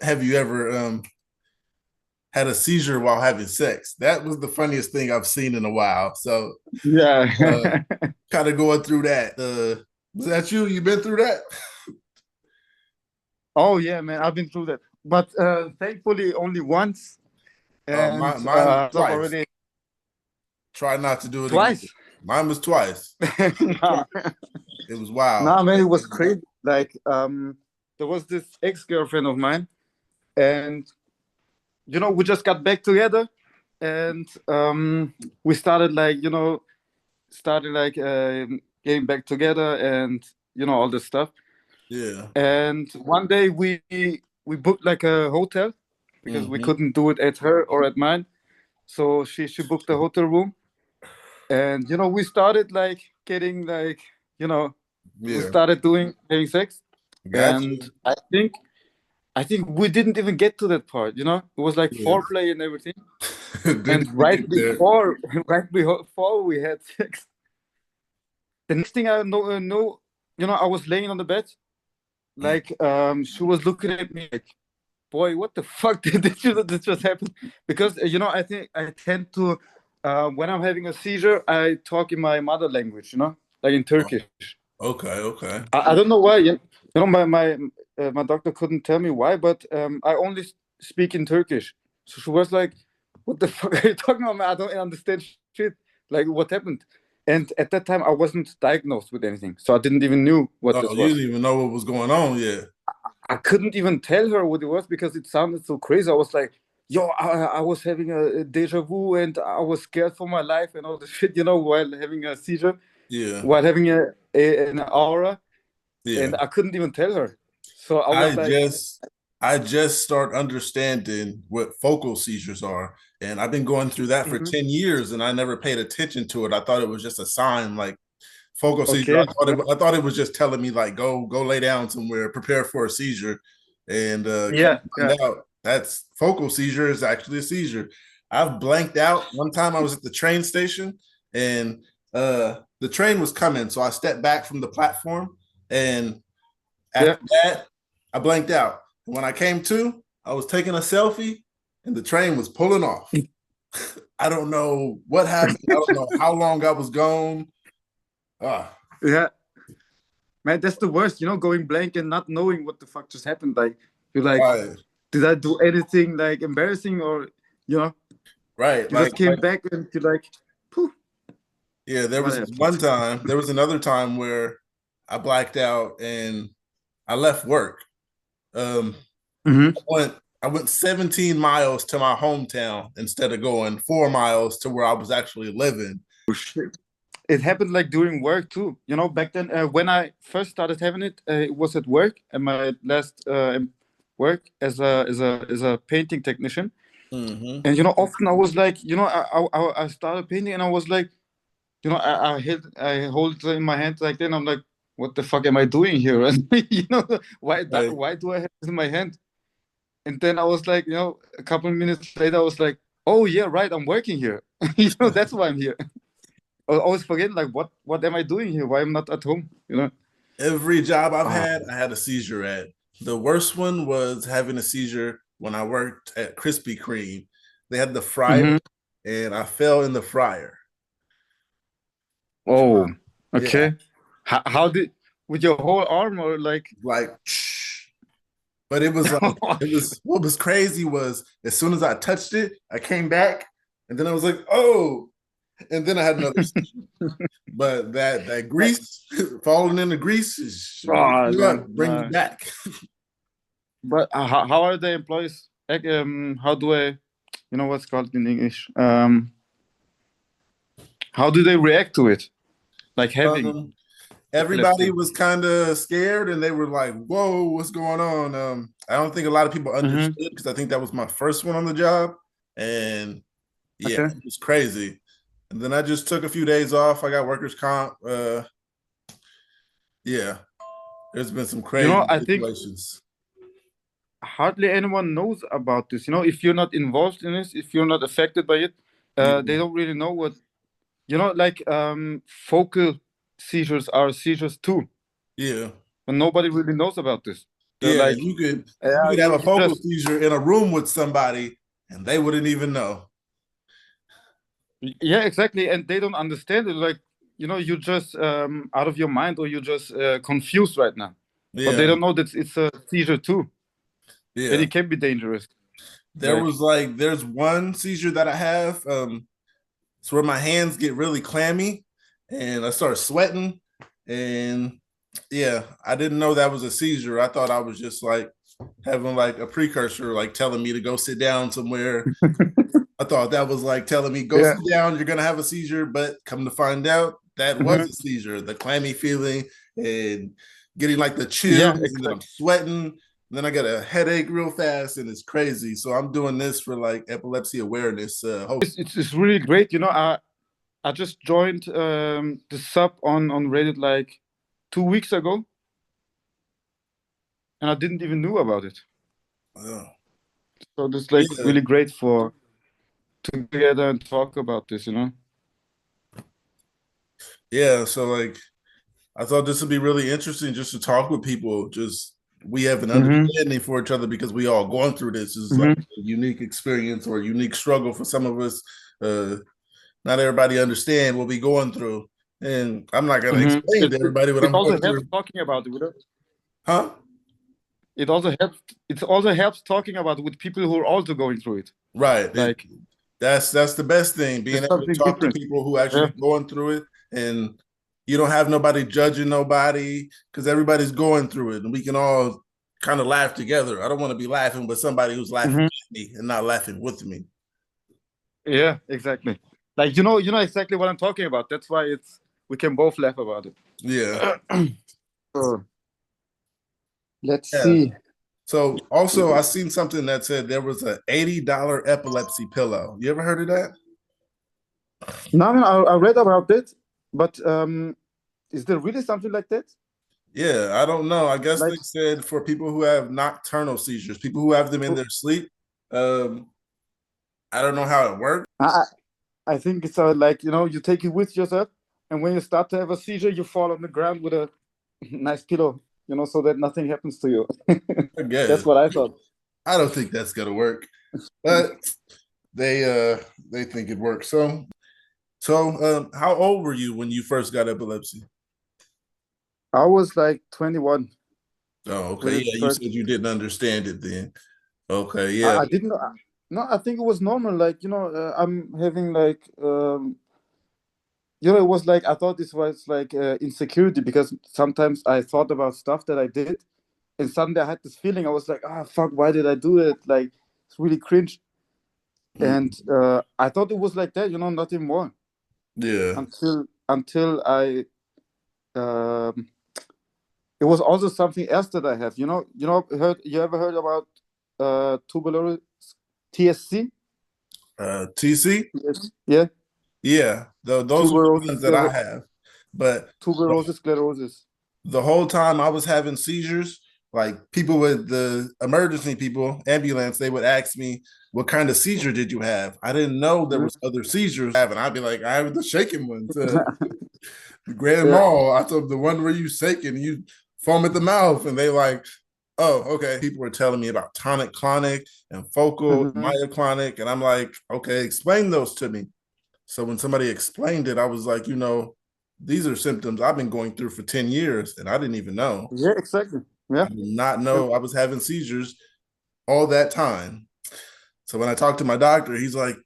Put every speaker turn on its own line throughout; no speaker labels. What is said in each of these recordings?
Have you ever had a seizure while having sex? That was the funniest thing I've seen in a while. So
Yeah.
uh kind of going through that. Was that you? You been through that?
Oh yeah, man, I've been through that, but thankfully only once, and
Mine was
I've
twice.
already
Try not to do it again.
twice.
Mine was twice.
Nah,
It was wild.
nah, man, it was crazy. Like, there was this ex-girlfriend of mine, and we just got back together, and we started like, getting back together, and all this stuff.
Yeah.
And one day we booked like a hotel because we
Hmm.
couldn't do it at her or at mine. So she booked a hotel room, and we started like getting like we
Yeah.
started doing having sex,
Got
and
you.
I think we didn't even get to that part. It was like
Yeah.
foreplay and everything,
Didn't
and
even
right
get there.
before right before we had sex, the next thing I know, I was laying on the bed,
Mm.
like she was looking at me like, boy, what the fuck did just happen? Because I think I tend to, when I'm having a seizure, I talk in my mother language, like in
Oh,
Turkish.
okay, okay.
I don't know why. My doctor couldn't tell me why, but I only speak in Turkish. So she was like, "What the fuck are you talking about, man? I don't understand shit. Like, what happened?" And at that time, I wasn't diagnosed with anything, so I didn't even knew what
Oh,
this
you
was.
didn't even know what was going on yet.
I couldn't even tell her what it was because it sounded so crazy. I was like, yo, I was having a deja vu and I was scared for my life and all the shit, while having a seizure,
Yeah.
while having an aura.
Yeah.
And I couldn't even tell her. So I was
I
like,
just I just start understanding what focal seizures are. And I've been going through that for
mhm,
10 years and I never paid attention to it. I thought it was just a sign like focal seizure.
okay,
I thought it was just telling me like go lay down somewhere, prepare for a seizure. And come
yeah,
to
yeah,
find out that's focal seizure is actually a seizure. I've blanked out. One time I was at the train station and the train was coming. So I stepped back from the platform and
yeah.
after that, I blanked out. When I came to, I was taking a selfie and the train was pulling off. I don't know what happened. I don't know how long I was gone. Ah,
Yeah, man, that's the worst, going blank and not knowing what the fuck just happened. Like, you're like,
right,
did I do anything like embarrassing or, you know,
right.
you just
Like
came back and you're like, poof,
yeah, there
what
was one
happened?
time, there was another time where I blacked out and I left work. Um,
Hmm.
I went I went 17 miles to my hometown instead of going 4 miles to where I was actually living.
It happened like during work too. Back then, when I first started having it, it was at work, at my last work as a painting technician.
Mm-hmm.
And often I was like, I started painting, and I was like, I hold it in my hand like then I'm like, what the fuck am I doing here? And
Right.
why do I have it in my hand? And then I was like, a couple of minutes later, I was like, oh yeah, right, I'm working here. That's why I'm here. I always forget like what am I doing here? Why I'm not at home?
Every job I've
Ah.
had, I had a seizure at. The worst one was having a seizure when I worked at Krispy Kreme. They had the fryer,
Hmm.
and I fell in the fryer.
Oh,
Yeah,
okay. How did, with your whole arm or like?
like, but it was like, it was what was crazy was as soon as I touched it, I came back, and then I was like, oh, and then I had another seizure. But that grease, falling in the grease, should wake
Oh
you
man,
up, bring you
no.
back.
But how are the employees? Like, how do I, what's called in English? How do they react to it? Like having
Um, Everybody
epilepsy.
was kind of scared and they were like, whoa, what's going on? I don't think a lot of people
Hmm.
understood because I think that was my first one on the job. And yeah,
Okay.
it was crazy. And then I just took a few days off. I got workers' comp. Yeah, there's been some crazy
I think
situations.
hardly anyone knows about this. If you're not involved in this, if you're not affected by it, they
Yeah,
don't really know what, like focal seizures are seizures too,
yeah.
and nobody really knows about this. They're
Yeah,
like,
you
yeah,
could have a
you
focal
just,
seizure in a room with somebody and they wouldn't even know.
yeah, exactly. And they don't understand it. Like, you're just out of your mind, or you're just confused right now. But they
Yeah,
don't know that it's a seizure too, and
yeah.
it can be dangerous.
There
Like,
was there's one seizure that I have. It's where my hands get really clammy and I start sweating. And yeah, I didn't know that was a seizure. I thought I was just like having like a precursor, like telling me to go sit down somewhere. I thought that was like telling me, go
yeah,
sit down, you're going to have a seizure. But come to find out, that was
mhm.
a seizure. The clammy feeling and getting like the
Yeah,
chills, and then I'm
exactly.
sweating. And then I get a headache real fast, and it's crazy. So I'm doing this for like epilepsy awareness.
It's really great. I just joined the sub on Reddit like 2 weeks ago, and I didn't even know about it.
Oh,
So this like
yeah,
really great for to get together and talk about this.
yeah. So like, I thought this would be really interesting just to talk with people. Just we have an
Mm-hmm.
understanding for each other because we all going through this. This is like
Mm-hmm.
a unique experience or a unique struggle for some of us. Not everybody understand what we going through, and I'm not gonna
Mm-hmm.
explain
It,
to
it,
everybody what
it
I'm
also
going
helps
through.
talking about it.
Huh?
It also helps. It also helps talking about it with people who are also going through it.
Right.
Like,
That's the best thing, being
it's
able to
something
talk to
different.
people who
Yeah.
actually going through it, and you don't have nobody judging nobody because everybody's going through it, and we can all kind of laugh together. I don't want to be laughing with somebody who's laughing
Mm-hmm.
at me and not laughing with me.
Yeah, exactly. Like, you know exactly what I'm talking about. That's why we can both laugh about
Yeah.
it. So let's
Yeah.
see.
So also I seen something that said there was a $80 epilepsy pillow. You ever heard of that?
No, no, I read about it, but is there really something like that?
Yeah, I don't know. I guess they
Like,
said for people who have nocturnal seizures, people who have them in their sleep. Um, I don't know how it works.
I I think it's like you take it with yourself, and when you start to have a seizure, you fall on the ground with a nice pillow, so that nothing happens to you.
I
That's
guess.
what I thought.
I don't think that's gonna work, but they they think it works. So how old were you when you first got epilepsy?
I was like 21
Oh, okay.
when it
Yeah, you
first.
said you didn't understand it then. Okay, yeah.
I didn't. No, I think it was normal. Like I'm having like it was like I thought this was like insecurity, because sometimes I thought about stuff that I did, and suddenly I had this feeling. I was like, ah, fuck, why did I do it? Like, it's really cringe. And
Mm,
I thought it was like that, nothing more,
yeah.
until I um, it was also something else that I have. You ever heard about tuberculosis, TSC?
TC?
Yes. Yeah,
Yeah. Those are the
tuberculosis,
ones that I have. But
tuberculosis sclerosis.
the whole time I was having seizures, like people with the emergency people, ambulance, they would ask me, what kind of seizure did you have? I didn't know there
Mhm.
was other seizures having. I'd be like, I have the shaking ones. The grand
Yeah.
mal. I thought the one where you shaking, you foam at the mouth, and they like, oh, okay. People were telling me about tonic clonic and focal
Mhm.
myoclonic, and I'm like, okay, explain those to me. So when somebody explained it, I was like, these are symptoms I've been going through for 10 years and I didn't even know.
Yeah, exactly.
I
Yeah.
did not know I was having seizures all that time. So when I talked to my doctor, he's like,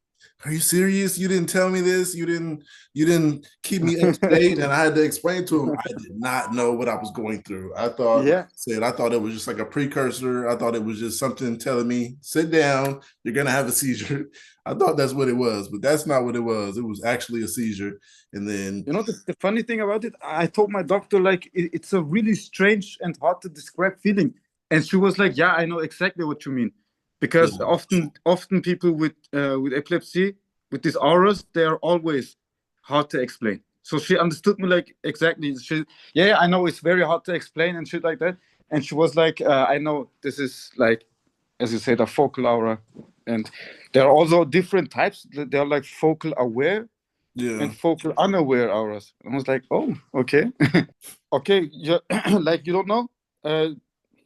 "Are you serious? You didn't tell me this. You didn't keep me up to date." And I had to explain to him I did not know what I was going through. I thought, like
Yeah.
I said, I thought it was just like a precursor. I thought it was just something telling me, sit down, you're gonna have a seizure. I thought that's what it was, but that's not what it was. It was actually a seizure. And then
The funny thing about it, I told my doctor, like, it's a really strange and hard to describe feeling. And she was like, yeah, I know exactly what you mean. Because
yeah,
often people with epilepsy, with these auras, they are always hard to explain. So she understood me like exactly. Yeah, I know it's very hard to explain and shit like that. And she was like, I know this is like, as you said, a focal aura. And there are also different types. They're like focal aware
yeah.
and focal unaware auras. I was like, oh, okay. Okay, like you don't know.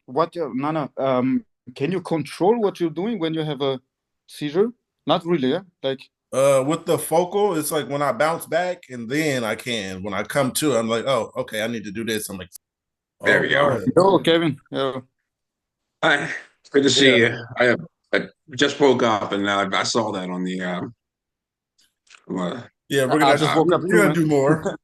what you Nana, can you control what you're doing when you have a seizure? Not really, yeah? Like
With the focal, it's like when I bounce back and then I can. When I come to, I'm like, oh, okay, I need to do this. I'm like,
There
all
we go.
right.
oh Kevin. Yeah.
Hi, good to see
Yeah.
you. I just woke up and I saw that on the uh,
Yeah,
I just woke up
we're
too,
gonna
man.
do more.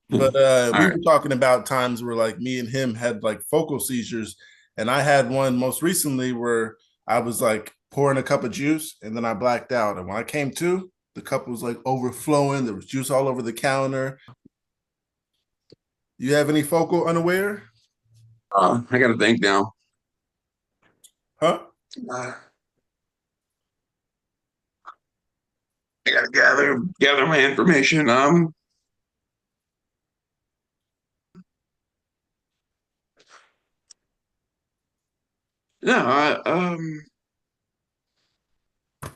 But
all
we
right.
were talking about times where like me and him had like focal seizures, and I had one most recently where I was like pouring a cup of juice and then I blacked out. And when I came to, the cup was like overflowing. There was juice all over the counter. You have any focal unaware?
I got to think now.
Huh?
Uh, I got to gather my information. No,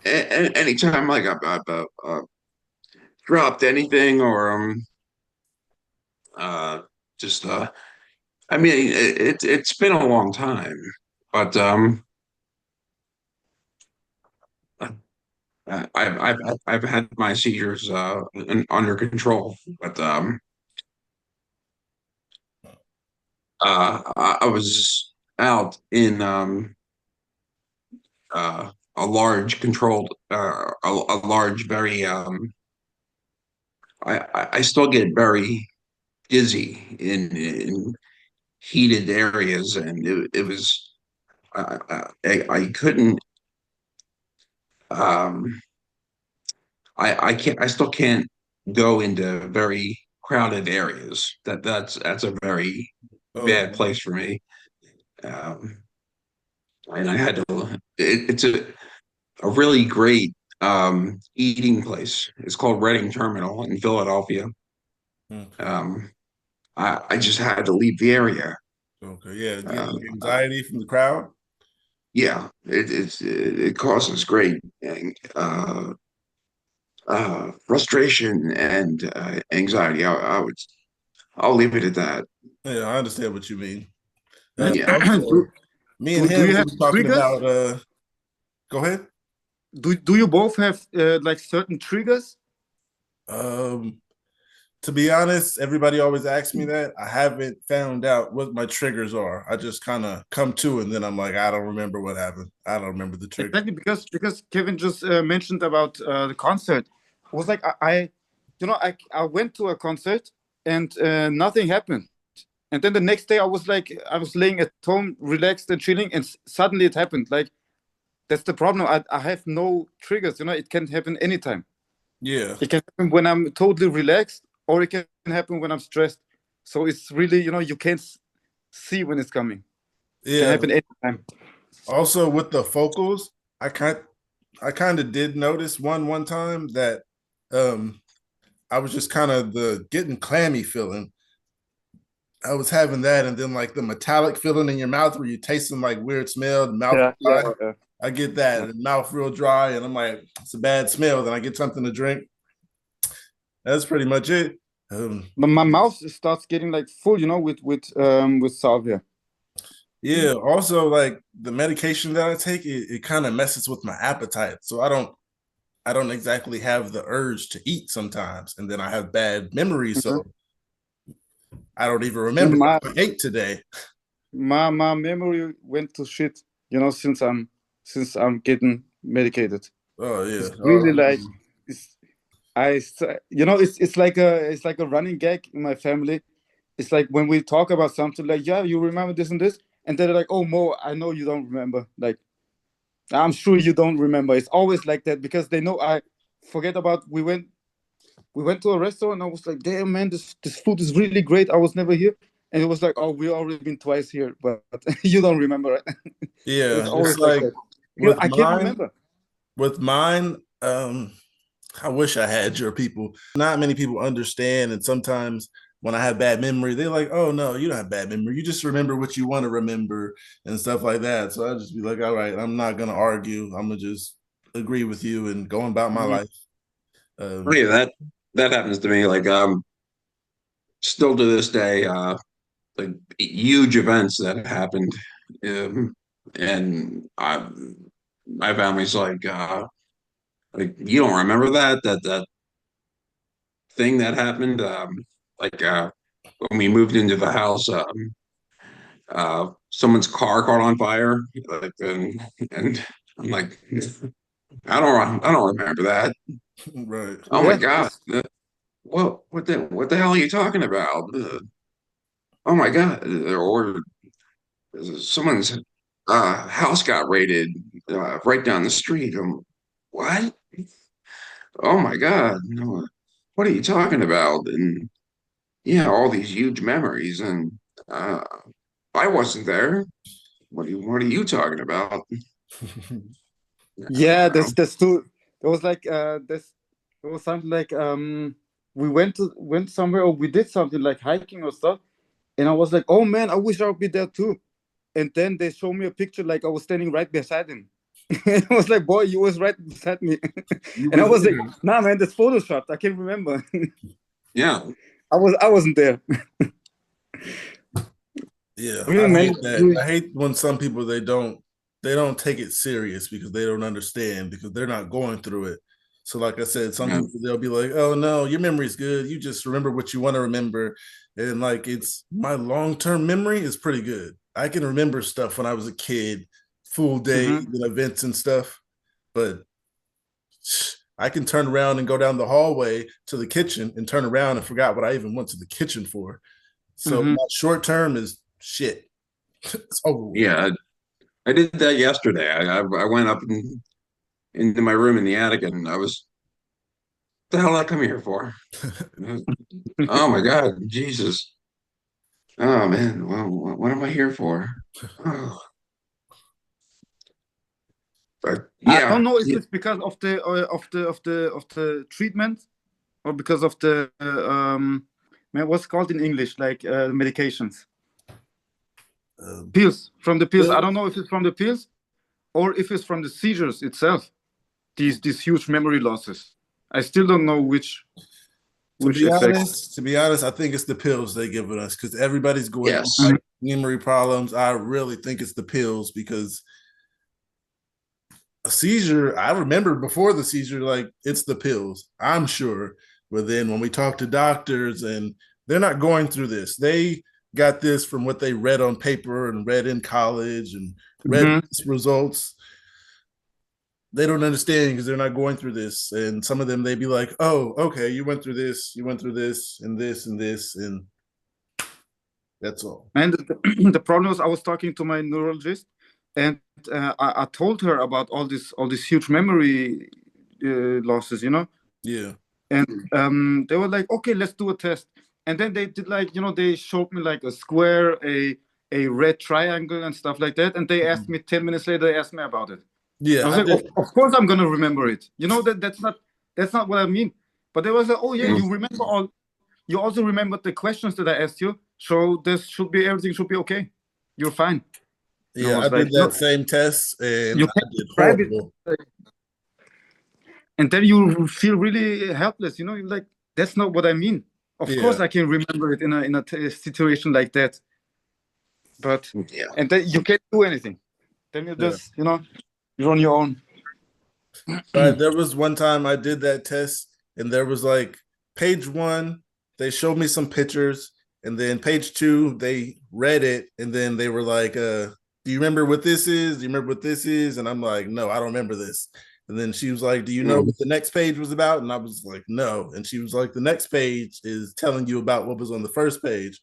anytime like I've dropped anything or uh, just I mean it's been a long time, but I've had my seizures under control, but I was out in a large controlled a large very I still get very dizzy in heated areas, and it was I couldn't um I can't I still can't go into very crowded areas. That's a very bad
Okay.
place for me. Um, and I had to. It's a really great eating place. It's called Reading Terminal in Philadelphia.
Okay.
Um, I just had to leave the area.
Okay. Yeah. You get
Uh,
like anxiety from the crowd?
yeah, it causes great frustration and anxiety. I'll leave it at that.
Yeah, I understand what you mean.
Man,
Yeah.
Also, me and
do
him,
you
we
have
were talking
triggers?
about go ahead.
Do you both have like certain triggers?
Um, to be honest, everybody always asks me that. I haven't found out what my triggers are. I just kind of come to and then I'm like, I don't remember what happened. I don't remember the trigger.
Exactly, because Kevin just mentioned about the concert. It was like I went to a concert and nothing happened. And then the next day I was laying at home, relaxed and chilling, and suddenly it happened. Like that's the problem. I have no triggers. It can happen anytime.
Yeah.
It can happen when I'm totally relaxed, or it can happen when I'm stressed. So it's really you can't see when it's coming. It can
Yeah.
happen anytime.
Also with the focals, I kind of did notice one time that um I was just kind of the getting clammy feeling. I was having that, and then like the metallic feeling in your mouth where you're tasting like weird smell, the mouth
Yeah, yeah,
dry.
yeah.
I get that,
Yeah.
and mouth real dry, and I'm like, it's a bad smell. Then I get something to drink. That's pretty much it.
But my mouth starts getting like full, with salvia.
Yeah. Also, like the medication that I take, it kind of messes with my appetite, so I don't exactly have the urge to eat sometimes, and then I have bad memories,
Mhm.
so I don't even remember
My
what I ate today.
my memory went to shit, since I'm getting medicated.
Oh yeah.
It's really
Oh,
like it's it's like a running gag in my family. It's like when we talk about something like, yeah, you remember this and this, and they're like, oh Mo, I know you don't remember. Like I'm sure you don't remember. It's always like that because they know I forget about we went to a restaurant and I was like, damn man, this food is really great. I was never here. And it was like, oh, we already been twice here, but you don't remember it. So it's
yeah. It's
always like
like
that. Because
with
I can't
mine,
remember.
with mine, I wish I had your people. Not many people understand, and sometimes when I have bad memory, they're like, "Oh no, you don't have bad memory. You just remember what you want to remember and stuff like that." So I just be like, "All right, I'm not gonna argue. I'm gonna just agree with you and go about my
Mhm.
life."
Oh, yeah, that happens to me. Like still to this day, like huge events that happened. and my family's like you don't remember that thing that happened like when we moved into the house someone's car caught on fire like and I'm like I don't remember that.
Right.
Oh my
Yeah,
God. What the hell are you talking about? Oh my God. Or someone's house got raided right down the street. What? Oh my God. No, what are you talking about? And yeah, all these huge memories. And uh, I wasn't there. What are you talking about?
yeah.
Uh,
That's too. There was like there was something like we went somewhere or we did something like hiking or stuff, and I was like, oh man, I wish I would be there too. And then they showed me a picture like I was standing right beside him. And I was like, boy, you was right beside me.
You
And I
was
was like,
there.
nah, man, that's photoshopped. I can't remember.
yeah.
I wasn't there.
Yeah,
Really,
I
man.
hate that. I hate when some people they don't take it serious because they don't understand because they're not going through it. So, like I said, some
Yeah.
people they'll be like, "Oh no, your memory's good. You just remember what you want to remember," and like it's my long term memory is pretty good. I can remember stuff when I was a kid, full days
Hmm.
and events and stuff, but I can turn around and go down the hallway to the kitchen and turn around and forgot what I even went to the kitchen for. So
Hmm.
my short term is shit. It's over with.
Yeah. I did that yesterday. I went up into my room in the attic and I was, what the hell did I come here for? Oh my God, Jesus. Oh man, well, what am I here for? Oh, but
I
yeah,
don't know if
yeah,
it's because of the treatment or because of the man, what's called in English, like medications, pills from the pills. I
Bill,
don't know if it's from the pills or if it's from the seizures itself. These huge memory losses. I still don't know which effect.
to be honest, I think it's the pills they giving us because everybody's going through
yes,
like memory problems. I really think it's the pills because a seizure, I remember before the seizure, like it's the pills, I'm sure. But then when we talk to doctors and they're not going through this, they got this from what they read on paper and read in college and read
Hmm.
results. They don't understand because they're not going through this. And some of them, they'd be like, oh, okay, you went through this, and this, and this, and that's all.
And the problem was I was talking to my neurologist, and I told her about all these huge memory losses,
Yeah.
and they were like, okay, let's do a test. And then they did like, they showed me like a square, a red triangle and stuff like that. And they asked me 10 minutes later, they asked me about it.
Yeah,
I was
I
like,
did.
of course I'm gonna remember it. That's not what I mean. But they was like, oh yeah,
mm,
you also remembered the questions that I asked you. So everything should be okay. You're fine. And I
Yeah, I
was
did
like,
that same test and
you
I
can
did
describe it.
horrible.
And then you feel really helpless. You're like, that's not what I mean. Of course
Yeah,
I can remember it in a situation like that, but
yeah.
and then you can't do anything. Then you
yeah.
just you're on your own.
But there was one time I did that test and there was like page one, they showed me some pictures, and then page two, they read it, and then they were like, do you remember what this is? Do you remember what this is? And I'm like, no, I don't remember this. And then she was like, do you know
Mm.
what the next page was about? And I was like, no. And she was like, the next page is telling you about what was on the first page.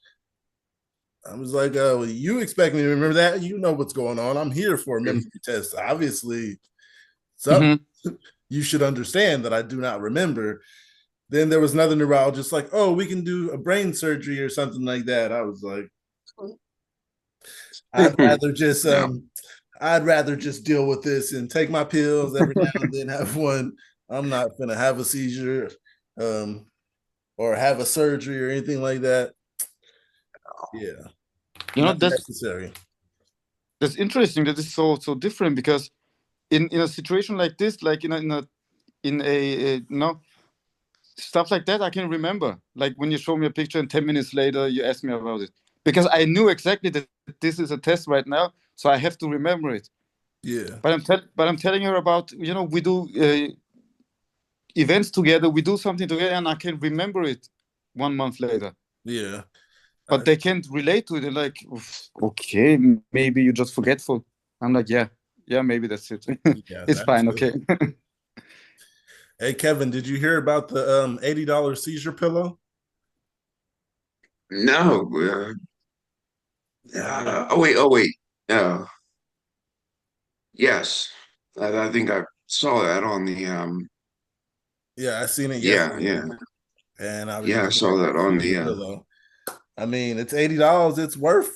I was like, oh, you expect me to remember that? You know what's going on. I'm here for a memory test. Obviously, something
Mhm.
you should understand that I do not remember. Then there was another neurologist like, oh, we can do a brain surgery or something like that. I was like, I'd rather just
Yeah.
I'd rather just deal with this and take my pills every now and then have one. I'm not gonna have a seizure um, or have a surgery or anything like that. Yeah,
You know
not
that's
necessary.
that's interesting. That is so different because in a situation like this, like in a stuff like that, I can remember. Like when you show me a picture and 10 minutes later you ask me about it. because I knew exactly that this is a test right now, so I have to remember it.
Yeah.
But I'm telling her about, we do events together, we do something together, and I can remember it 1 month later.
Yeah.
But they can't relate to it. They're like, okay, maybe you're just forgetful. I'm like, yeah, maybe that's it.
Yeah,
it's fine, okay.
Hey Kevin, did you hear about the $80 seizure pillow?
No. Oh wait. Yes. I think I saw that on the
Yeah, I seen it
yeah,
yesterday,
yeah.
and I was
Yeah, I
just
saw
like,
that on
seizure
the
pillow. I mean, it's $80. It's worth.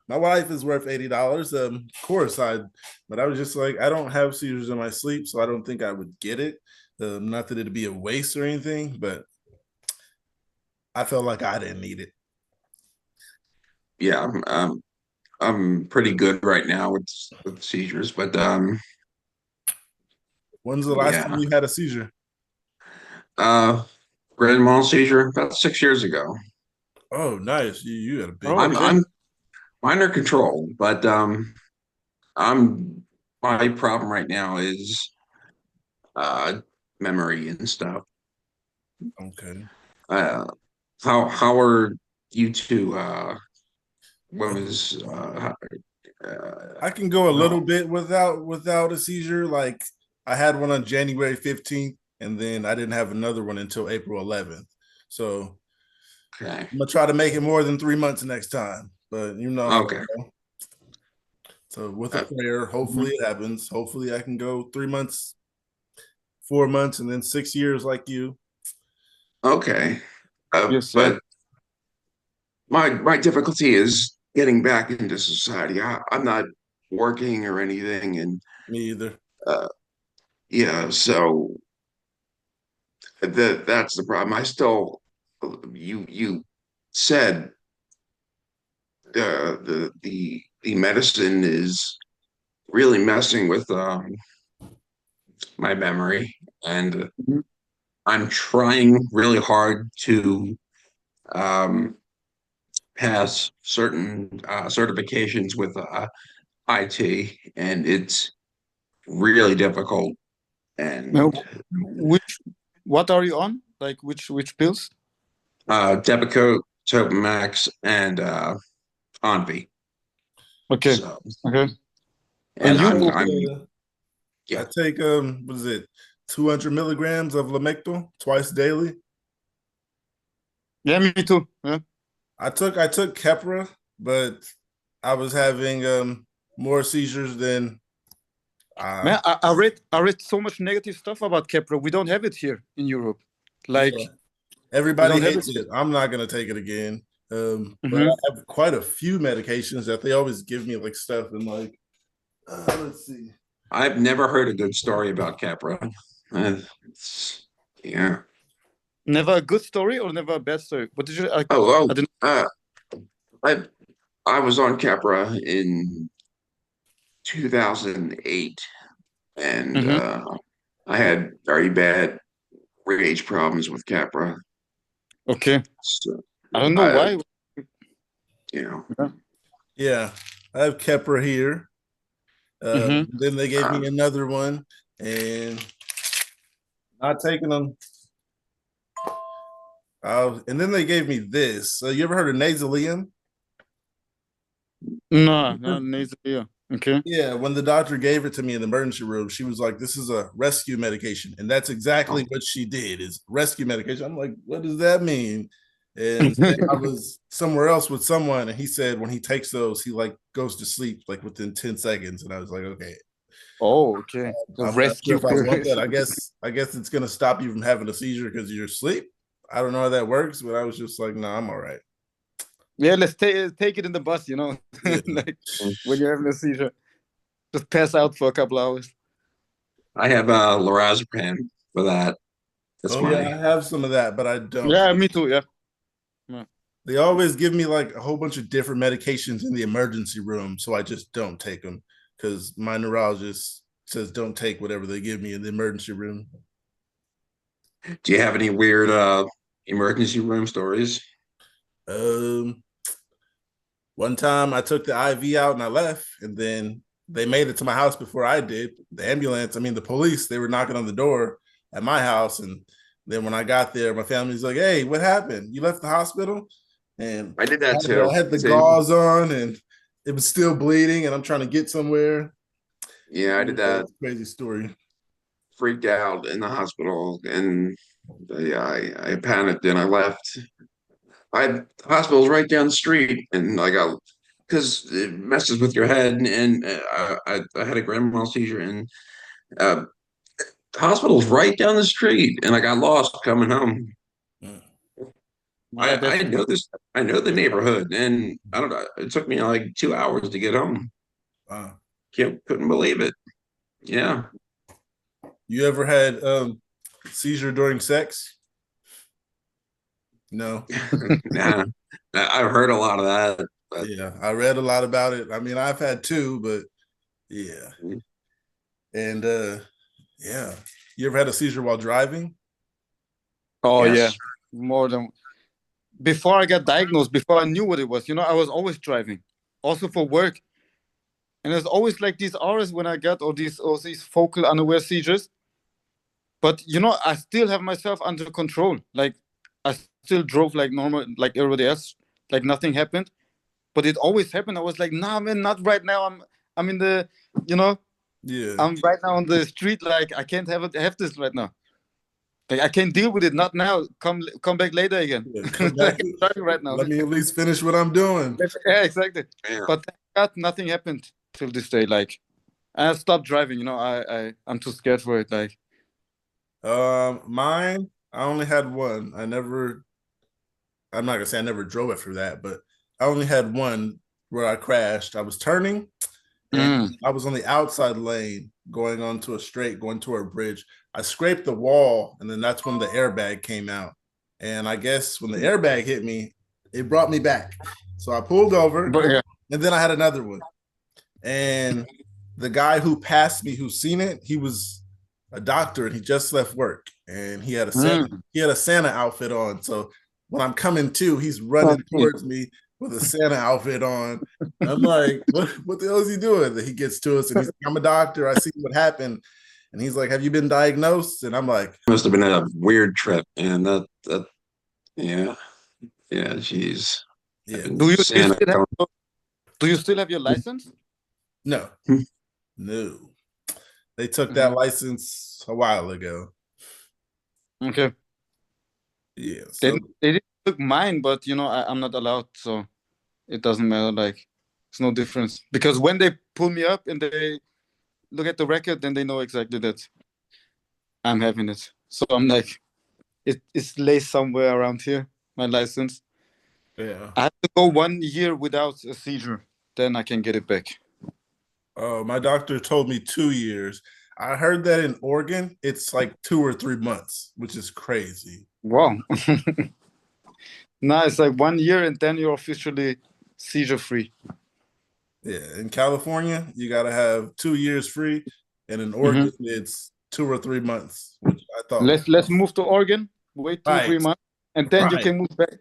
My wife is worth $80. Of course, but I was just like, I don't have seizures in my sleep, so I don't think I would get it. Not that it'd be a waste or anything, but I felt like I didn't need it.
yeah, I'm pretty good right now with seizures, but
When's the last time
yeah.
you had a seizure?
Uh grand mal seizure about 6 years ago.
Oh, nice. You had a big.
Oh,
I'm
okay.
I'm minor control, but I'm my problem right now is uh memory and stuff.
Okay.
Uh how are you two when was
I can go a
no,
little bit without a seizure. Like I had one on January 15th, and then I didn't have another one until April 11th. So
okay.
I'm gonna try to make it more than 3 months next time. But I
Okay.
don't know. So with a
Uh,
prayer, hopefully
Mhm.
it happens. Hopefully I can go 3 months, 4 months, and then 6 years like you.
okay.
Yes, yeah.
But my difficulty is getting back into society. I'm not working or anything, and
Me either.
uh, yeah, so that's the problem. I still you said the medicine is really messing with my memory, and
Mhm.
I'm trying really hard to um, pass certain certifications with IT, and it's really difficult.
Now,
And
what are you on? Like which pills?
Depakote, Topamax, and Onvi.
Okay,
So,
okay. And
and
I
you,
yeah.
take what is it, 200 milligrams of Lamictal twice daily.
yeah, me too. Yeah.
I took Keppra, but I was having more seizures than
Man, I read so much negative stuff about Kepra. We don't have it here in Europe. Like
yeah.
we
Everybody
don't have
hates
it.
it. I'm not gonna take it again. But
Hmm.
I have quite a few medications that they always give me like stuff and like let's see.
I've never heard a good story about Capra. Yeah.
Never a good story or never a bad story. What did you?
Oh,
I didn't.
I I was on Capra in 2008, and
Hmm.
I had very bad rage problems with Capra.
Okay.
So
I don't know
I,
why.
you know,
Yeah.
Yeah, I have Keppra here.
Hmm.
Then they gave
uh,
me another one, and not taking them. And then they gave me this. You ever heard of Nasalium?
No, no, neither here. Okay.
Yeah, when the doctor gave it to me in the emergency room, she was like, "This is a rescue medication," and that's exactly
oh,
what she did. Is rescue medication. I'm like, "What does that mean?" And then I was somewhere else with someone, and he said when he takes those, he like goes to sleep like within 10 seconds, and I was like, "Okay,
Oh, okay. The
I'm not sure
rescue
if I want
period.
that. I guess it's gonna stop you from having a seizure because of your sleep. I don't know how that works, but I was just like, "No, I'm all right."
Yeah, let's take it in the bus.
Yeah.
Like when you're having a seizure, just pass out for a couple hours.
I have lorazepam for that. That's
Oh yeah,
my
I have some of that, but I don't.
Yeah, me too. Yeah. Yeah.
They always give me like a whole bunch of different medications in the emergency room, so I just don't take them because my neurologist says don't take whatever they give me in the emergency room.
Do you have any weird emergency room stories?
Um, One time I took the IV out and I left, and then they made it to my house before I did. The ambulance, I mean, the police, they were knocking on the door at my house. And then when I got there, my family's like, hey, what happened? You left the hospital? And
I did that too.
I had the
Same.
gauze on and it was still bleeding, and I'm trying to get somewhere.
Yeah, I did that.
Crazy story.
Freaked out in the hospital, and I panicked and I left. I had hospitals right down the street, and I got because it messes with your head, and I had a grand mal seizure, and uh, hospitals right down the street, and I got lost coming home.
Mm.
I know this. I know the neighborhood, and I don't know. It took me like 2 hours to get home.
Wow.
Couldn't believe it. Yeah.
You ever had seizure during sex? No.
Nah, I've heard a lot of that. But
Yeah, I read a lot about it. I mean, I've had two, but yeah. And yeah. You ever had a seizure while driving?
Oh
yes.
yeah, more than before I got diagnosed. Before I knew what it was, I was always driving, also for work, and there's always like these hours when I got all these focal unaware seizures. But I still have myself under control. Like I still drove like normal, like everybody else, like nothing happened. But it always happened. I was like, nah, man, not right now. I'm in the,
Yeah.
I'm right now on the street. Like I can't have this right now. Like I can't deal with it. Not now. Come back later again.
Yeah, come back.
Like, I'm driving right now.
Let me at least finish what I'm doing.
Yeah, exactly.
Yeah.
But thank God nothing happened till this day. Like I stopped driving. I'm too scared for it. Like
mine, I only had one. I'm not gonna say I never drove after that, but I only had one where I crashed. I was turning and I was on the outside lane going onto a straight, going toward a bridge. I scraped the wall, and then that's when the airbag came out. And I guess when the airbag hit me, it brought me back. So I pulled over, and then I had another one. And the guy who passed me, who seen it, he was a doctor, and he just left work, and he had a Santa outfit on. So when I'm coming to, he's running towards me with a Santa outfit on. I'm like, what the hell is he doing? He gets to us, and he's like, I'm a doctor. I see what happened. And he's like, have you been diagnosed? And I'm like,
must have been a weird trip, and yeah, geez.
yeah.
Do you still have your license?
No. No. They took that license a while ago.
Okay.
Yeah. So
they didn't took mine, but I'm not allowed, so it doesn't matter. Like it's no difference, because when they pull me up and they look at the record, then they know exactly that I'm having it. So I'm like, it's lays somewhere around here, my license.
yeah.
I have to go 1 year without a seizure, then I can get it back.
My doctor told me 2 years. I heard that in Oregon, it's like 2 or 3 months, which is crazy.
Wow. No, it's like 1 year and then you're officially seizure free.
Yeah, in California, you got to have 2 years free, and in Oregon, it's 2 or 3 months, which I thought.
Let's move to Oregon. Wait 2-3 months, and then you can move back.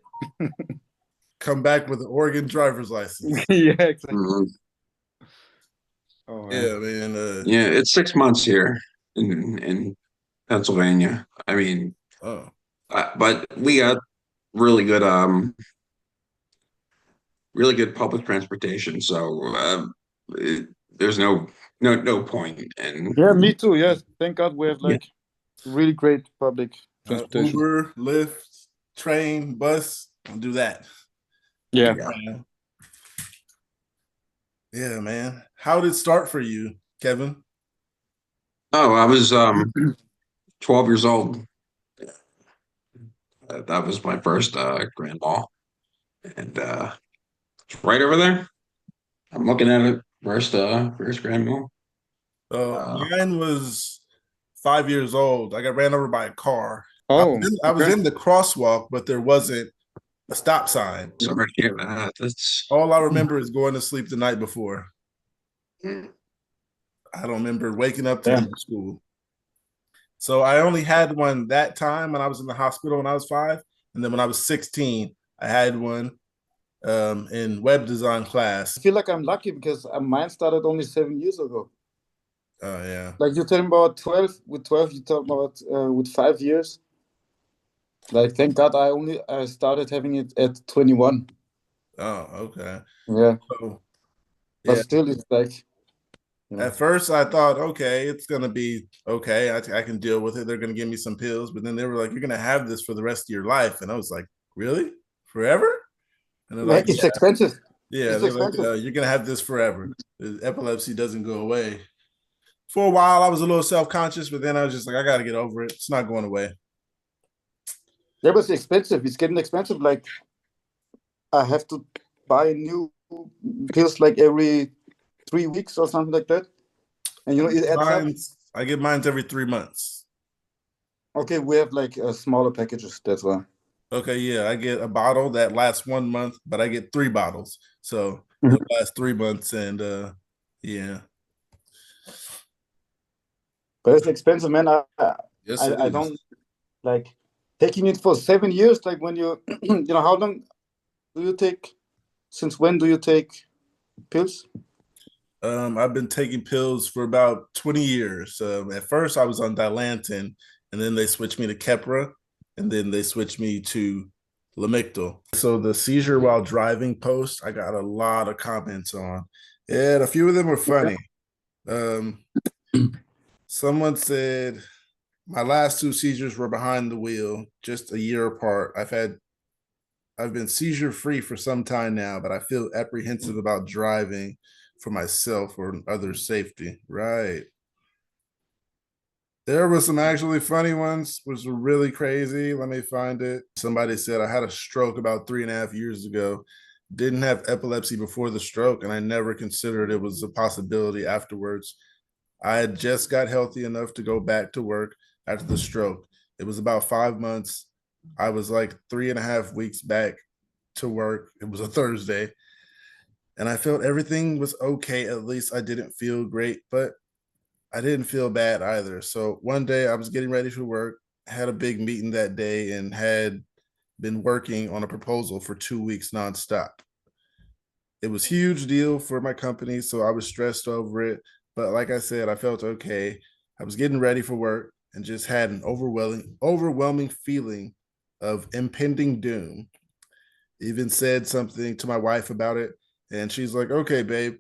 Come back with an Oregon driver's license.
Yeah, exactly.
Oh,
yeah, man.
Yeah, it's 6 months here in Pennsylvania. I mean, but we got really good public transportation, so there's no point. And
yeah, me too. Yes, thank God we have like really great public transportation.
Uber, Lyft, train, bus. I'll do that.
Yeah.
Yeah, man. How did it start for you, Kevin?
Oh, I was 12 years old. That was my first grand mal, and it's right over there. I'm looking at it. First grand mal.
Mine was 5 years old. I got ran over by a car.
Oh,
I was in the crosswalk, but there wasn't a stop sign.
Sorry to hear that. That's
all I remember is going to sleep the night before. I don't remember waking up to go to school. So I only had one that time when I was in the hospital when I was 5. And then when I was 16, I had one. in web design class.
I feel like I'm lucky because mine started only 7 years ago.
Oh yeah.
Like you're talking about 12. With 12, you talk about with 5 years. Like thank God I started having it at 21.
Oh, okay.
Yeah,
So
but
yeah.
still, it's like
At first, I thought, okay, it's gonna be okay. I can deal with it. They're gonna give me some pills, but then they were like, "You're gonna have this for the rest of your life," and I was like, "Really? Forever?" And they're like,
it's expensive.
"Yeah."
It's
They're like,
expensive.
"You're gonna have this forever. The epilepsy doesn't go away." For a while, I was a little self-conscious, but then I was just like, "I got to get over it. It's not going away."
Yeah, but it's expensive. It's getting expensive. Like I have to buy new pills like every 3 weeks or something like that. And you know, it adds up.
I get mine every 3 months.
Okay, we have like smaller packages. That's why.
Okay, yeah, I get a bottle that lasts 1 month, but I get 3 bottles, so it'll
Mhm.
last 3 months, and yeah.
But it's expensive, man.
Yes, it
I
is.
don't like taking it for 7 years. Like when you, you know, how long do you take? Since when do you take pills?
I've been taking pills for about 20 years. At first, I was on Dilantin, and then they switched me to Keppra, and then they switched me to Lamictal. So the seizure while driving post, I got a lot of comments on, and a few of them were funny. Um, Someone said my last two seizures were behind the wheel, just a year apart. I've been seizure free for some time now, but I feel apprehensive about driving for myself or others' safety. Right. There were some actually funny ones, which were really crazy. Let me find it. Somebody said I had a stroke about 3.5 years ago. Didn't have epilepsy before the stroke, and I never considered it was a possibility afterwards. I had just got healthy enough to go back to work after the stroke. It was about 5 months. I was like 3.5 weeks back to work. It was a Thursday. And I felt everything was okay. At least I didn't feel great, but I didn't feel bad either. So one day I was getting ready for work, had a big meeting that day, and had been working on a proposal for 2 weeks nonstop. It was a huge deal for my company, so I was stressed over it. But like I said, I felt okay. I was getting ready for work and just had an overwhelming feeling of impending doom. Even said something to my wife about it, and she's like, "Okay, babe,